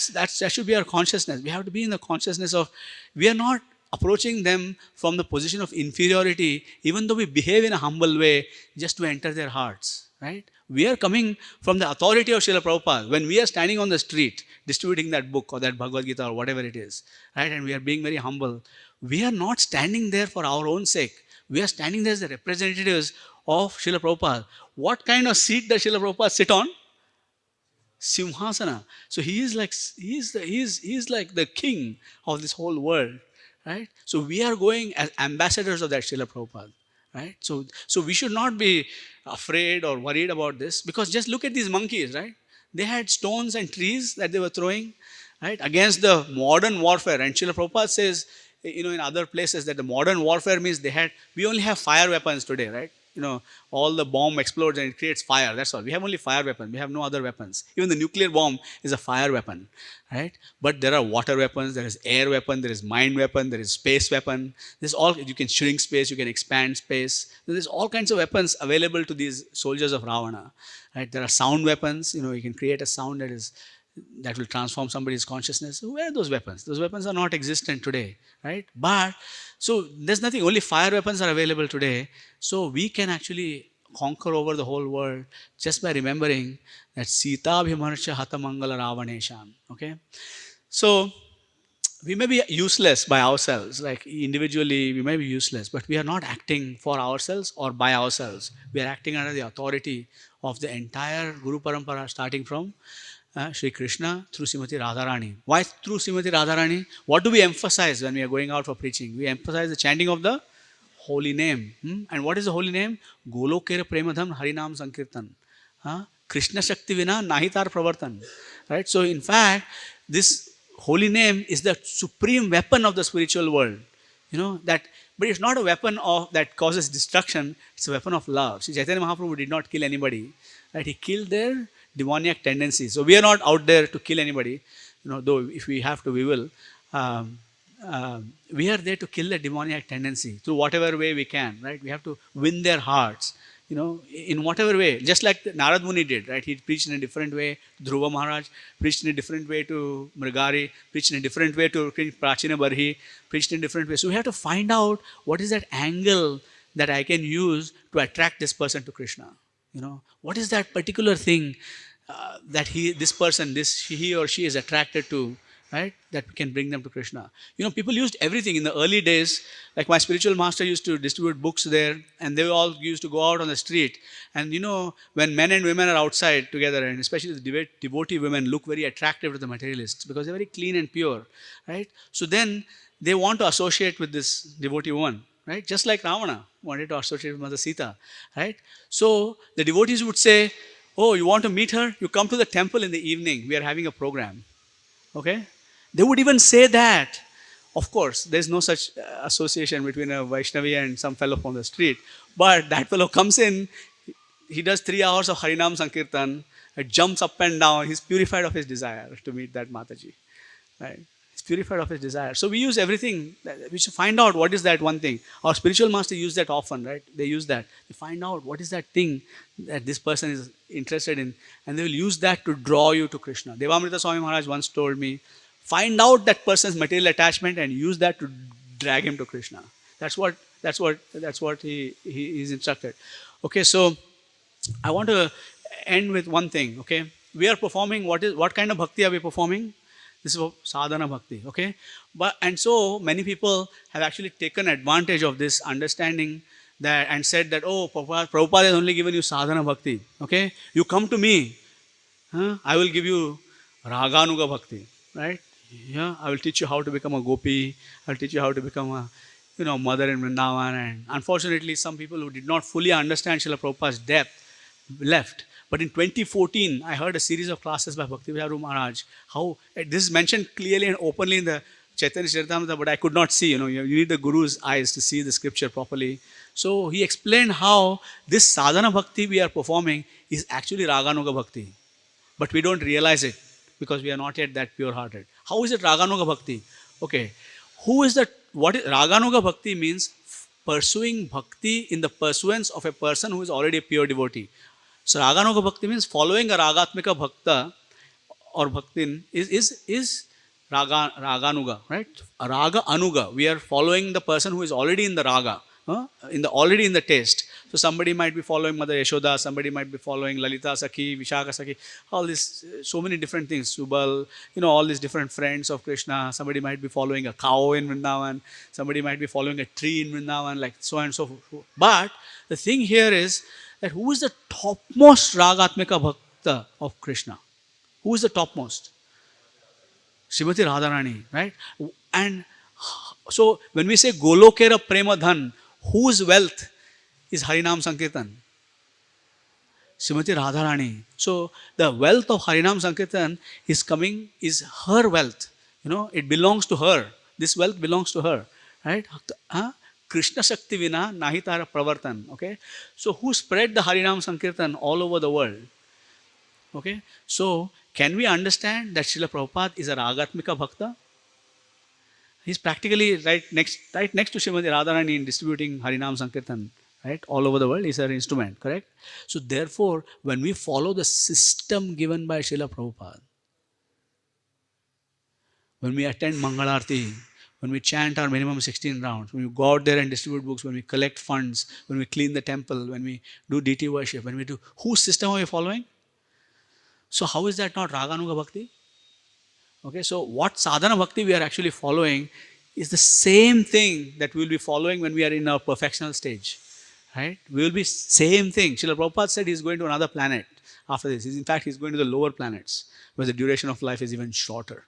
should be our consciousness. We have to be in the consciousness of, we are not approaching them from the position of inferiority, even though we behave in a humble way, just to enter their hearts. Right? We are coming from the authority of Śrīla Prabhupāda. When we are standing on the street, distributing that book or that Bhagavad Gita or whatever it is, right? And we are being very humble, we are not standing there for our own sake. We are standing there as the representatives of Śrīla Prabhupāda. What kind of seat does Śrīla Prabhupāda sit on? Simhasana. So he is like the king of this whole world, right? So we are going as ambassadors of that Śrīla Prabhupāda, right? So we should not be afraid or worried about this, because just look at these monkeys, right? They had stones and trees that they were throwing, right, against the modern warfare. And Śrīla Prabhupāda says, in other places, that the modern warfare means we only have fire weapons today, right? All the bomb explodes and it creates fire. That's all. We have only fire weapons. We have no other weapons. Even the nuclear bomb is a fire weapon, right? But there are water weapons, there is air weapon, there is mind weapon, there is space weapon. There's you can shrink space, you can expand space. There's all kinds of weapons available to these soldiers of Rāvaṇa, right? There are sound weapons. You can create a sound that will transform somebody's consciousness. Where are those weapons? Those weapons are not existent today, right? But, so there's nothing, only fire weapons are available today. So we can actually conquer over the whole world just by remembering that Sita Bhimarsha Hata Mangala Rāvaṇesham, okay? So, we may be useless by ourselves, like individually we may be useless, but we are not acting for ourselves or by ourselves. We are acting under the authority of the entire guru-paramparā, starting from Sri Krishna through Srimati Radharani. Why through Srimati Radharani? What do we emphasize when we are going out for preaching? We emphasize the chanting of the holy name. And what is the holy name? Golokera Premadham Harināma-saṅkīrtana. Krishna Shakti Vina Nahitar Pravartan. Right? So in fact, this holy name is the supreme weapon of the spiritual world. But it's not a weapon that causes destruction. It's a weapon of love. See, Chaitanya Mahaprabhu did not kill anybody. Right? He killed their demoniac tendencies. So we are not out there to kill anybody, though if we have to, we will. We are there to kill the demoniac tendency through whatever way we can, right? We have to win their hearts, in whatever way. Just like Nārada Muni did, right? He preached in a different way. Dhruva Maharaj preached in a different way to Mrigari, preached in a different way to Prācīnabarhiṣat, preached in a different way. So we have to find out what is that angle that I can use to attract this person to Krishna. What is that particular thing that he or she is attracted to, right? That can bring them to Krishna. People used everything in the early days. Like my spiritual master used to distribute books there, and they all used to go out on the street. And when men and women are outside together, and especially the devotee women look very attractive to the materialists because they're very clean and pure, right? So then they want to associate with this devotee woman, right? Just like Rāvaṇa wanted to associate with Mother Sita, right? So the devotees would say, "Oh, you want to meet her? You come to the temple in the evening. We are having a program." Okay? They would even say that. Of course, there's no such association between a Vaishnavi and some fellow from the street. But that fellow comes in, he does 3 hours of Harinam-saṅkīrtana, jumps up and down. He's purified of his desire to meet that Mataji. Right? He's purified of his desire. So we use everything. We should find out what is that one thing. Our spiritual master use that often, right? They use that. They find out what is that thing that this person is interested in, and they will use that to draw you to Krishna. Devamrita Swami Maharaj once told me, find out that person's material attachment and use that to drag him to Krishna. That's what he is instructed. Okay, so I want to end with one thing. Okay, we are performing what kind of bhakti are we performing? This is Sādhana-bhakti. Okay, and so many people have actually taken advantage of this understanding that and said that, oh, Prabhupada has only given you Sādhana-bhakti. Okay, you come to me, I will give you Raganuga bhakti, right? Yeah, I will teach you how to become a gopi. I will teach you how to become a mother in Vrindavan. And unfortunately, some people who did not fully understand Śrīla Prabhupāda's depth left. But in 2014, I heard a series of classes by Bhakti Viharu Maharaj. How this is mentioned clearly and openly in the Chaitanya Charitamrita, but I could not see. You need the Guru's eyes to see the scripture properly. So he explained how this sadhana bhakti we are performing is actually Raganuga bhakti, but we don't realize it because we are not yet that pure-hearted. How is it Raganuga bhakti? Okay, what is Raganuga bhakti means? Pursuing bhakti in the pursuance of a person who is already a pure devotee. So Raganuga bhakti means following a Ragatmika bhakta or bhaktin is Raganuga, right? Raga Anuga. We are following the person who is already in the Raga, already in the taste. So somebody might be following Mother Yashoda, somebody might be following Lalita Sakhi, Vishaka Sakhi, all this, so many different things, Subal, all these different friends of Krishna. Somebody might be following a cow in Vrindavan, somebody might be following a tree in Vrindavan, like so and so forth. But the thing here is that who is the topmost Ragatmika Bhakta of Krishna? Who is the topmost? Srimati Radharani, right? And so when we say Golokera Prema Dhan, whose wealth is Harinam Sankirtan? Srimati Radharani. So the wealth of Harinam Sankirtan is her wealth. It belongs to her. This wealth belongs to her, right? Krishna Shakti Vina Nahitara Pravartan. Okay. So who spread the Harinam Sankirtan all over the world? Okay. So can we understand that Śrīla Prabhupāda is a Ragatmika Bhakta? He's practically right next to Srimati Radharani in distributing Harinam Sankirtan, right? All over the world. He's her instrument, correct? So therefore, when we follow the system given by Śrīla Prabhupāda, when we attend Mangalarti, when we chant our minimum 16 rounds, when we go out there and distribute books, when we collect funds, when we clean the temple, when we do deity worship, whose system are we following? So how is that not Raganuga Bhakti? Okay, so what sadhana bhakti we are actually following is the same thing that we will be following when we are in our perfectional stage, right? We will be same thing. Śrīla Prabhupada said he's going to another planet after this. In fact, he's going to the lower planets where the duration of life is even shorter,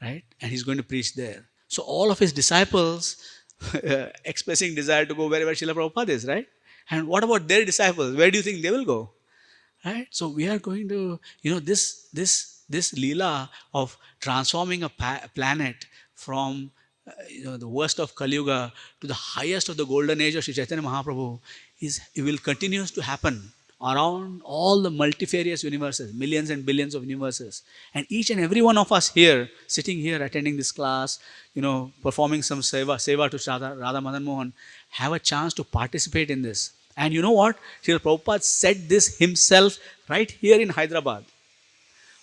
right? And he's going to preach there. So all of his disciples expressing desire to go wherever Śrīla Prabhupada is, right? And what about their disciples? Where do you think they will go? Right? So we are going to, this Leela of transforming a planet from the worst of Kali Yuga to the highest of the golden age of Sri Chaitanya Mahaprabhu it will continue to happen around all the multifarious universes, millions and billions of universes. And each and every one of us here, sitting here, attending this class, performing some seva to Radha Madan Mohan, have a chance to participate in this. And you know what? Śrīla Prabhupada said this himself right here in Hyderabad.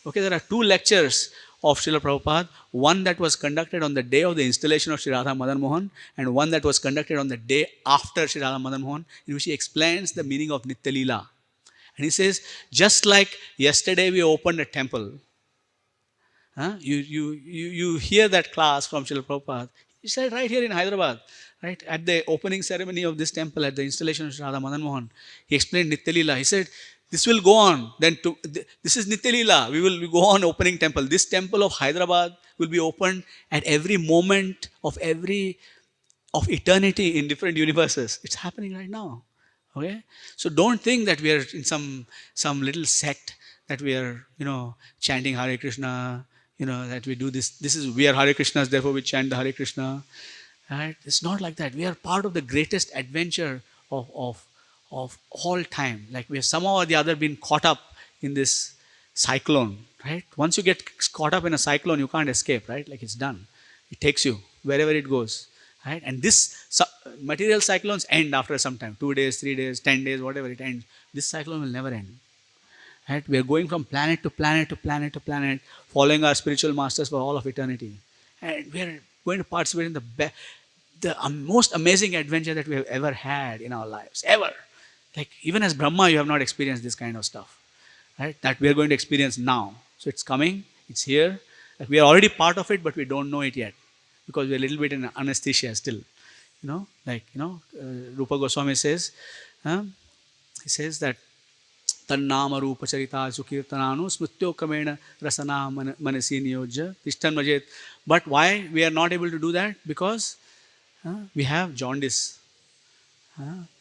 Okay, there are 2 lectures of Śrīla Prabhupada, one that was conducted on the day of the installation of Sri Radha Madan Mohan, and one that was conducted on the day after Sri Radha Madan Mohan, in which he explains the meaning of Nitya Leela. And he says, just like yesterday we opened a temple. You hear that class from Śrīla Prabhupāda. He said right here in Hyderabad, right at the opening ceremony of this temple, at the installation of Radha Madan Mohan, he explained Nitya Leela. He said, this will go on. This is Nitya Leela. We will go on opening temple. This temple of Hyderabad will be opened at every moment of eternity in different universes. It's happening right now. Okay, so don't think that we are in some little sect that we are chanting Hare Krishna. That we do this. We are Hare Krishnas, therefore we chant the Hare Krishna. Right? It's not like that. We are part of the greatest adventure of all time. Like we have somehow or the other been caught up in this cyclone. Right? Once you get caught up in a cyclone, you can't escape. Right? Like it's done. It takes you wherever it goes. Right? And this material cyclones end after some time. 2 days, 3 days, 10 days, whatever it ends. This cyclone will never end. Right? We are going from planet to planet to planet to planet, following our spiritual masters for all of eternity. And we are going to participate in the most amazing adventure that we have ever had in our lives. Ever. Like even as Brahma, you have not experienced this kind of stuff. Right? That we are going to experience now. So it's coming. It's here. Like we are already part of it, but we don't know it yet. Because we are a little bit in anesthesia still. Rupa Goswami says, he says that nāma-saṅkīrtana Kirtananu smrityo kramena rasana manasi niyojya tishtan majet. But why we are not able to do that? Because we have jaundice.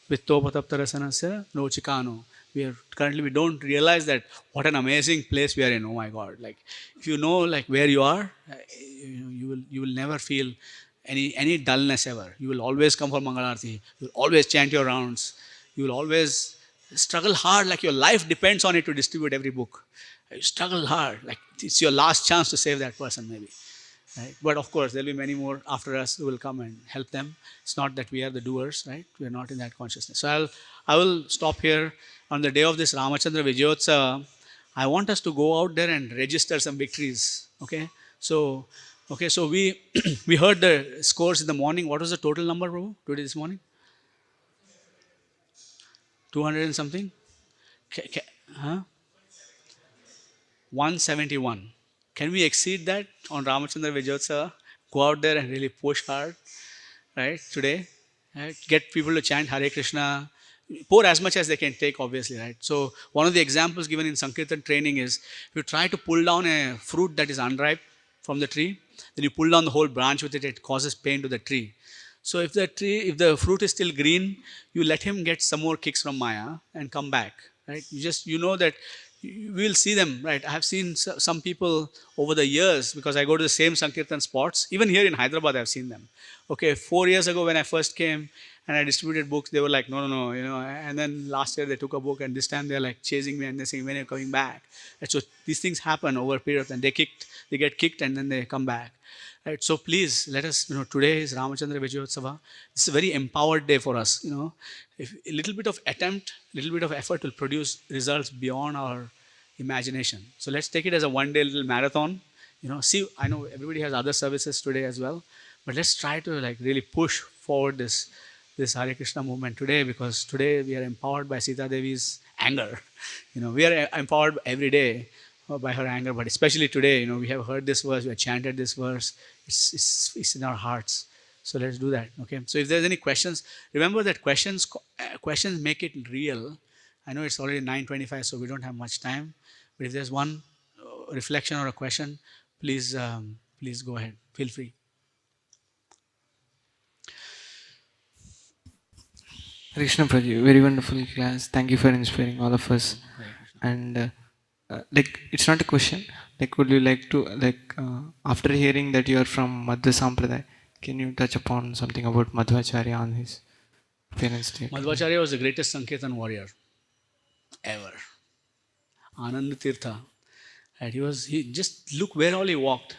Vittopatapta rasanasya nochikano. We don't realize that what an amazing place we are in. Oh my God! Like if you know like where you are, you will never feel any dullness ever. You will always come for Mangalarti. You will always chant your rounds. You will always struggle hard, like your life depends on it to distribute every book. You struggle hard, like it's your last chance to save that person maybe. Right? But of course, there will be many more after us who will come and help them. It's not that we are the doers, right? We are not in that consciousness. So I will stop here. On the day of this Rāmacandra Vijayotsava, I want us to go out there and register some victories. Okay, so we we heard the scores in the morning. What was the total number, Prabhu, today this morning? 200 and something? 171. Can we exceed that on Rāmacandra Vijayotsava? Go out there and really push hard, right, today. Right? Get people to chant Hare Krishna. Pour as much as they can take, obviously, right? So one of the examples given in Sankirtan training is, if you try to pull down a fruit that is unripe from the tree, then you pull down the whole branch with it, it causes pain to the tree. So if the fruit is still green, you let him get some more kicks from Maya and come back, right? You know that we will see them, right? I have seen some people over the years, because I go to the same Sankirtan spots. Even here in Hyderabad, I've seen them. Okay, 4 years ago when I first came and I distributed books, they were like, no, and then last year they took a book, and this time they're like chasing me and they're saying, when are you coming back? And so these things happen over a period of time. They get kicked and then they come back. Right, so please let us, today is Rāmacandra Vijayotsava. It's a very empowered day for us. If a little bit of attempt, a little bit of effort will produce results beyond our imagination. So let's take it as a one-day little marathon. See, I know everybody has other services today as well, but let's try to like really push forward this Hare Krishna movement today, because today we are empowered by Sita Devi's anger. We are empowered every day by her anger, but especially today, we have heard this verse, we have chanted this verse. It's in our hearts. So let's do that. Okay. So if there's any questions, remember that questions make it real. I know it's already 9:25, so we don't have much time. But if there's one reflection or a question, please go ahead. Feel free. Krishna Prabhu, very wonderful class. Thank you for inspiring all of us. And it's not a question. Would you like to after hearing that you are from Madhva Sampradaya, can you touch upon something about Madhvācārya on his parents' day? Madhvācārya was the greatest Sankirtan warrior ever. Ananda Tirtha. Right? He just look where all he walked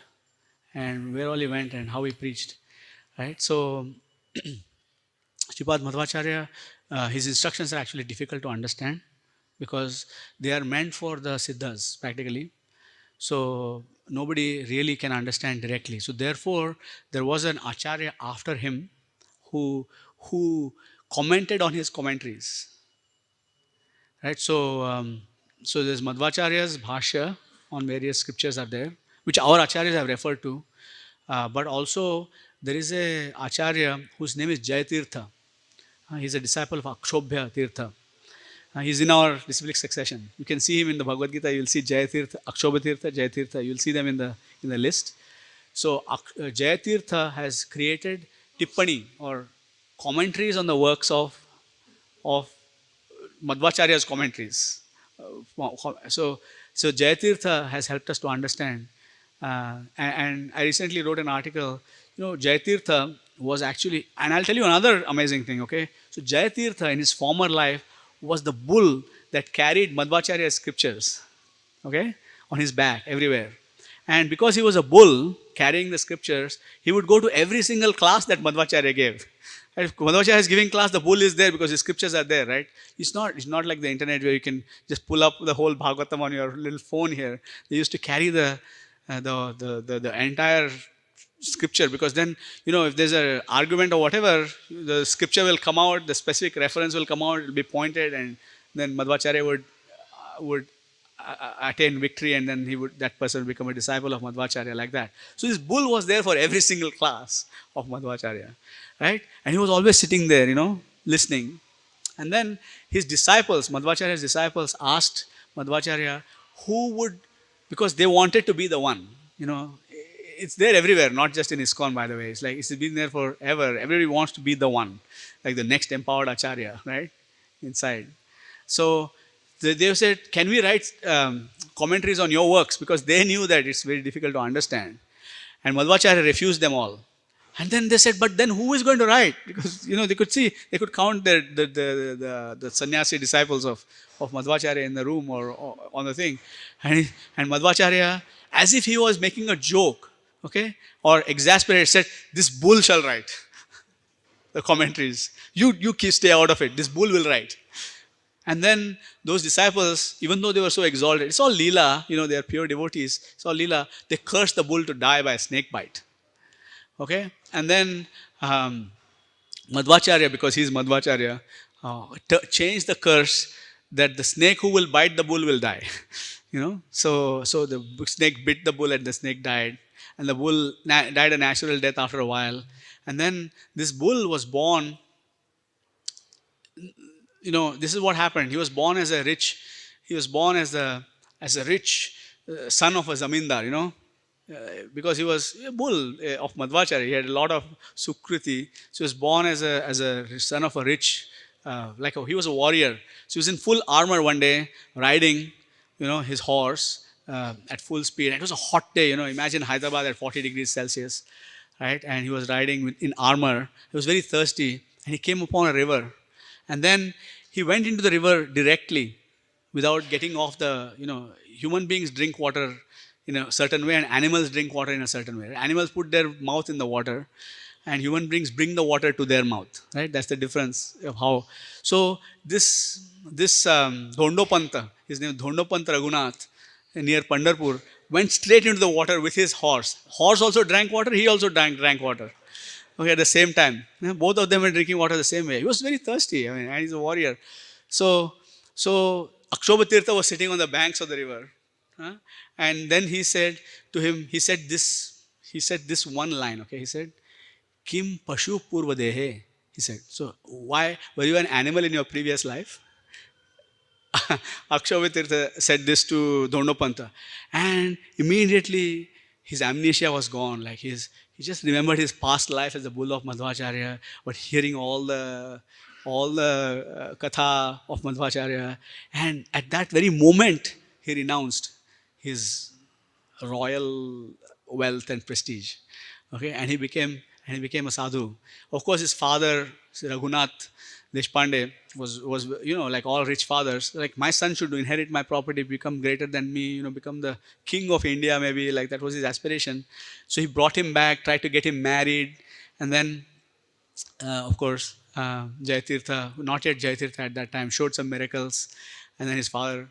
and where all he went and how he preached. Right? So Sripad Madhvācārya, his instructions are actually difficult to understand, because they are meant for the Siddhas practically. So nobody really can understand directly. So therefore, there was an Acharya after him who commented on his commentaries. Right? So there's Madhvācārya's bhashya on various scriptures are there, which our acharyas have referred to. But also there is a acharya whose name is Jayatīrtha. He's a disciple of Akshobhya Tirtha. He's in our disciplic succession. You can see him in the Bhagavad Gita. You'll see Jayatīrtha, Akshobhya Tirtha, Jayatīrtha. You'll see them in the list. So Jayatīrtha has created tippani or commentaries on the works of Madhvācārya's commentaries. So Jayatīrtha has helped us to understand. And I recently wrote an article. Jayatīrtha was actually, and I'll tell you another amazing thing, okay? So Jayatīrtha in his former life was the bull that carried Madhvācārya's scriptures, okay, on his back everywhere. And because he was a bull carrying the scriptures, he would go to every single class that Madhvācārya gave. And if Madhvācārya is giving class, the bull is there because his scriptures are there, right? It's not like the internet where you can just pull up the whole Bhagavatam on your little phone here. They used to carry the entire scripture, because then, if there's an argument or whatever, the scripture will come out, the specific reference will come out, it will be pointed, and then Madhvācārya would attain victory, and then that person would become a disciple of Madhvācārya, like that. So this bull was there for every single class of Madhvācārya, right? And he was always sitting there, listening. And then his disciples, Madhvācārya's disciples, asked Madhvācārya because they wanted to be the one, It's there everywhere, not just in ISKCON, by the way. It's like it's been there forever. Everybody wants to be the one, like the next empowered acharya, right? Inside. So they said, can we write commentaries on your works? Because they knew that it's very difficult to understand. And Madhvācārya refused them all. And then they said, but then who is going to write? Because, they could count the sannyasi disciples of Madhvācārya in the room or on the thing. And Madhvācārya, as if he was making a joke, okay, or exasperated, said, this bull shall write the commentaries. You stay out of it. This bull will write. And then those disciples, even though they were so exalted, it's all Leela, they are pure devotees, it's all Leela, they cursed the bull to die by a snake bite. Okay? And then Madhvācārya, because he's Madhvācārya, changed the curse that the snake who will bite the bull will die. So the snake bit the bull and the snake died. And the bull died a natural death after a while. And then this bull was born. This is what happened. He was born as a rich son of a zamindar, because he was a bull of Madhvācārya. He had a lot of sukriti. So he was born as a son of a rich, he was a warrior. So he was in full armor one day, riding, his horse at full speed. And it was a hot day, imagine Hyderabad at 40 degrees Celsius, right? And he was riding in armor. He was very thirsty, and he came upon a river. And then he went into the river directly without getting off human beings drink water in a certain way and animals drink water in a certain way. Animals put their mouth in the water and human beings bring the water to their mouth, right? That's the difference of how. So this Dhondopanta, his name is Dhondopanta Raghunath, near Pandharpur, went straight into the water with his horse. Horse also drank water, he also drank water. Okay, at the same time. Both of them were drinking water the same way. He was very thirsty, and he's a warrior. So Akshobhya Tirtha was sitting on the banks of the river. And then he said to him, he said this one line, okay? He said, Kim Pashu Purvadehe. He said, so why, were you an animal in your previous life? Akshobhya Tirtha said this to Dhondopanta. And immediately his amnesia was gone. He just remembered his past life as a bull of Madhvācārya, but hearing all the katha of Madhvācārya. And at that very moment, he renounced his royal wealth and prestige. Okay, and he became a sadhu. Of course, his father, Raghunath Deshpande, was like all rich fathers. Like, my son should inherit my property, become greater than me, become the king of India, maybe. Like, that was his aspiration. So he brought him back, tried to get him married, and then, of course, Jayatīrtha, not yet Jayatīrtha at that time, showed some miracles, and then his father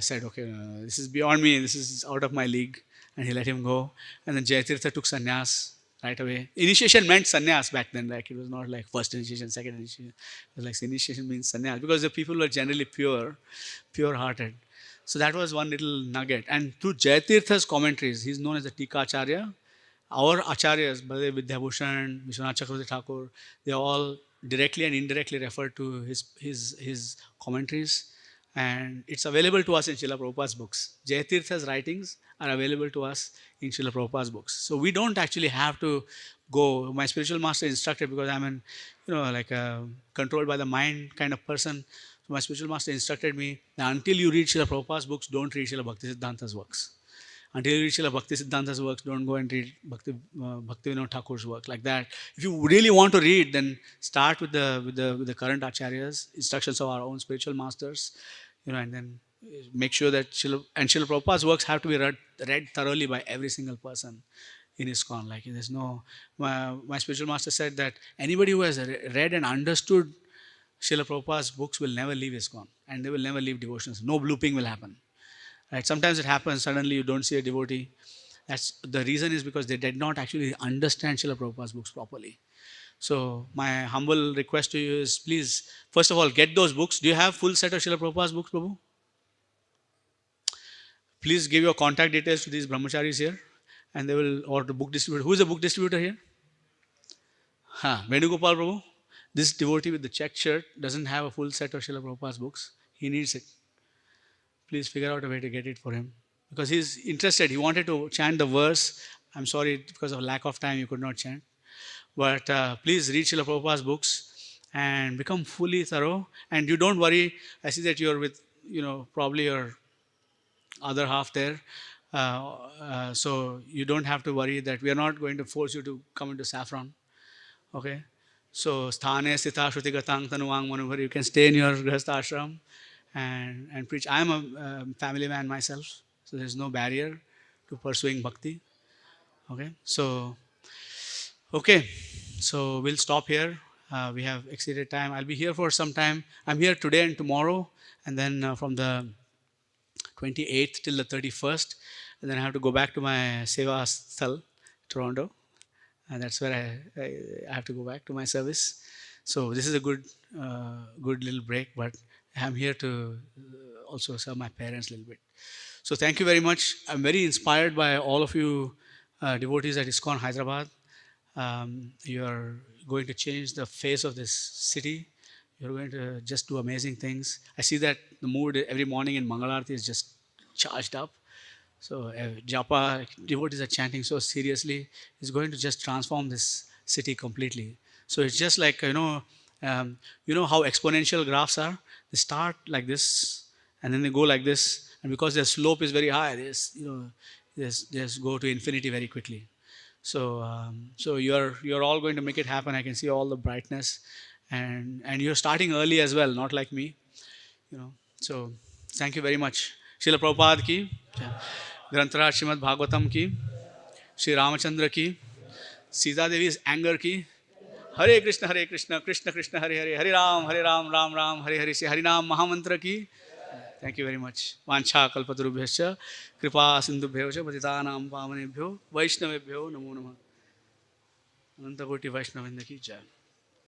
said, okay, this is beyond me, this is out of my league, and he let him go. And then Jayatīrtha took sannyas, right away. Initiation meant sannyas back then, like it was not like first initiation, second initiation. It was like initiation means sannyas because the people were generally pure-hearted. So that was one little nugget. And through Jayatīrtha's commentaries, he's known as the Tika-acharya. Our acharyas, Baladev Vidyabhushan, Vishwanath Chakravarti Thakur, they all directly and indirectly refer to his commentaries. And it's available to us in Śrīla Prabhupāda's books. Jayatīrtha's writings are available to us in Śrīla Prabhupāda's books. So we don't actually have to go. My spiritual master instructed, because I'm an, like a controlled by the mind kind of person. So my spiritual master instructed me that until you read Śrīla Prabhupāda's books, don't read Śrīla Bhaktisiddhanta's works. Until you read Śrīla Bhaktisiddhanta's works, don't go and read Bhaktivinoda Thakur's work, like that. If you really want to read, then start with the current acharyas, instructions of our own spiritual masters, and then make sure that Śrīla Prabhupāda's works have to be read thoroughly by every single person in ISKCON. Like there's no, my spiritual master said that anybody who has read and understood Śrīla Prabhupāda's books will never leave ISKCON, and they will never leave devotions. No blooping will happen. Right? Sometimes it happens, suddenly you don't see a devotee. The reason is because they did not actually understand Śrīla Prabhupāda's books properly. So my humble request to you is, please, first of all, get those books. Do you have full set of Śrīla Prabhupāda's books, Prabhu? Please give your contact details to these brahmacharis here, and they will, or the book distributor. Who is the book distributor here? Venugopal Prabhu. This devotee with the checked shirt doesn't have a full set of Śrīla Prabhupāda's books. He needs it. Please figure out a way to get it for him, because he's interested. He wanted to chant the verse. I'm sorry, because of lack of time, you could not chant. But please read Śrīla Prabhupāda's books and become fully thorough. And you don't worry. I see that you're with, probably your other half there. So you don't have to worry that we are not going to force you to come into saffron. Okay? So, sthane sthita shruti gatang tanuvang manubhari. You can stay in your grihastha ashram and preach. I am a family man myself, so there's no barrier to pursuing bhakti. Okay, so we'll stop here. We have exceeded time. I'll be here for some time. I'm here today and tomorrow, and then from the 28th till the 31st, and then I have to go back to my Seva Sthal, Toronto, and that's where I have to go back to my service. So this is a good little break, but I'm here to also serve my parents a little bit. So thank you very much. I'm very inspired by all of you devotees at ISKCON Hyderabad. You are going to change the face of this city. You're going to just do amazing things. I see that the mood every morning in Mangalarti is just charged up. So Japa devotees are chanting so seriously. It's going to just transform this city completely. So it's just like, you know how exponential graphs are? They start like this, and then they go like this, and because their slope is very high, they just go to infinity very quickly. So you're all going to make it happen. I can see all the brightness, and you're starting early as well, not like me, So thank you very much. Śrīla Prabhupāda ki, Grantaraj Śrīmad Bhāgavatam ki, Shri Rāmacandra ki, Sita Devi's anger ki. Hare Krishna, Krishna Krishna, Hare Hare, Hare Ram, Ram Ram, Hare Hare. Hare Nam Mahamantra ki. Thank you very much. Vancha kalpatarubhyascha, kripa sindhubhyascha, patitanam pavanebhyo, vaishnavebhyo, namo namah. Ananta koti Vaishnavinda ki jai.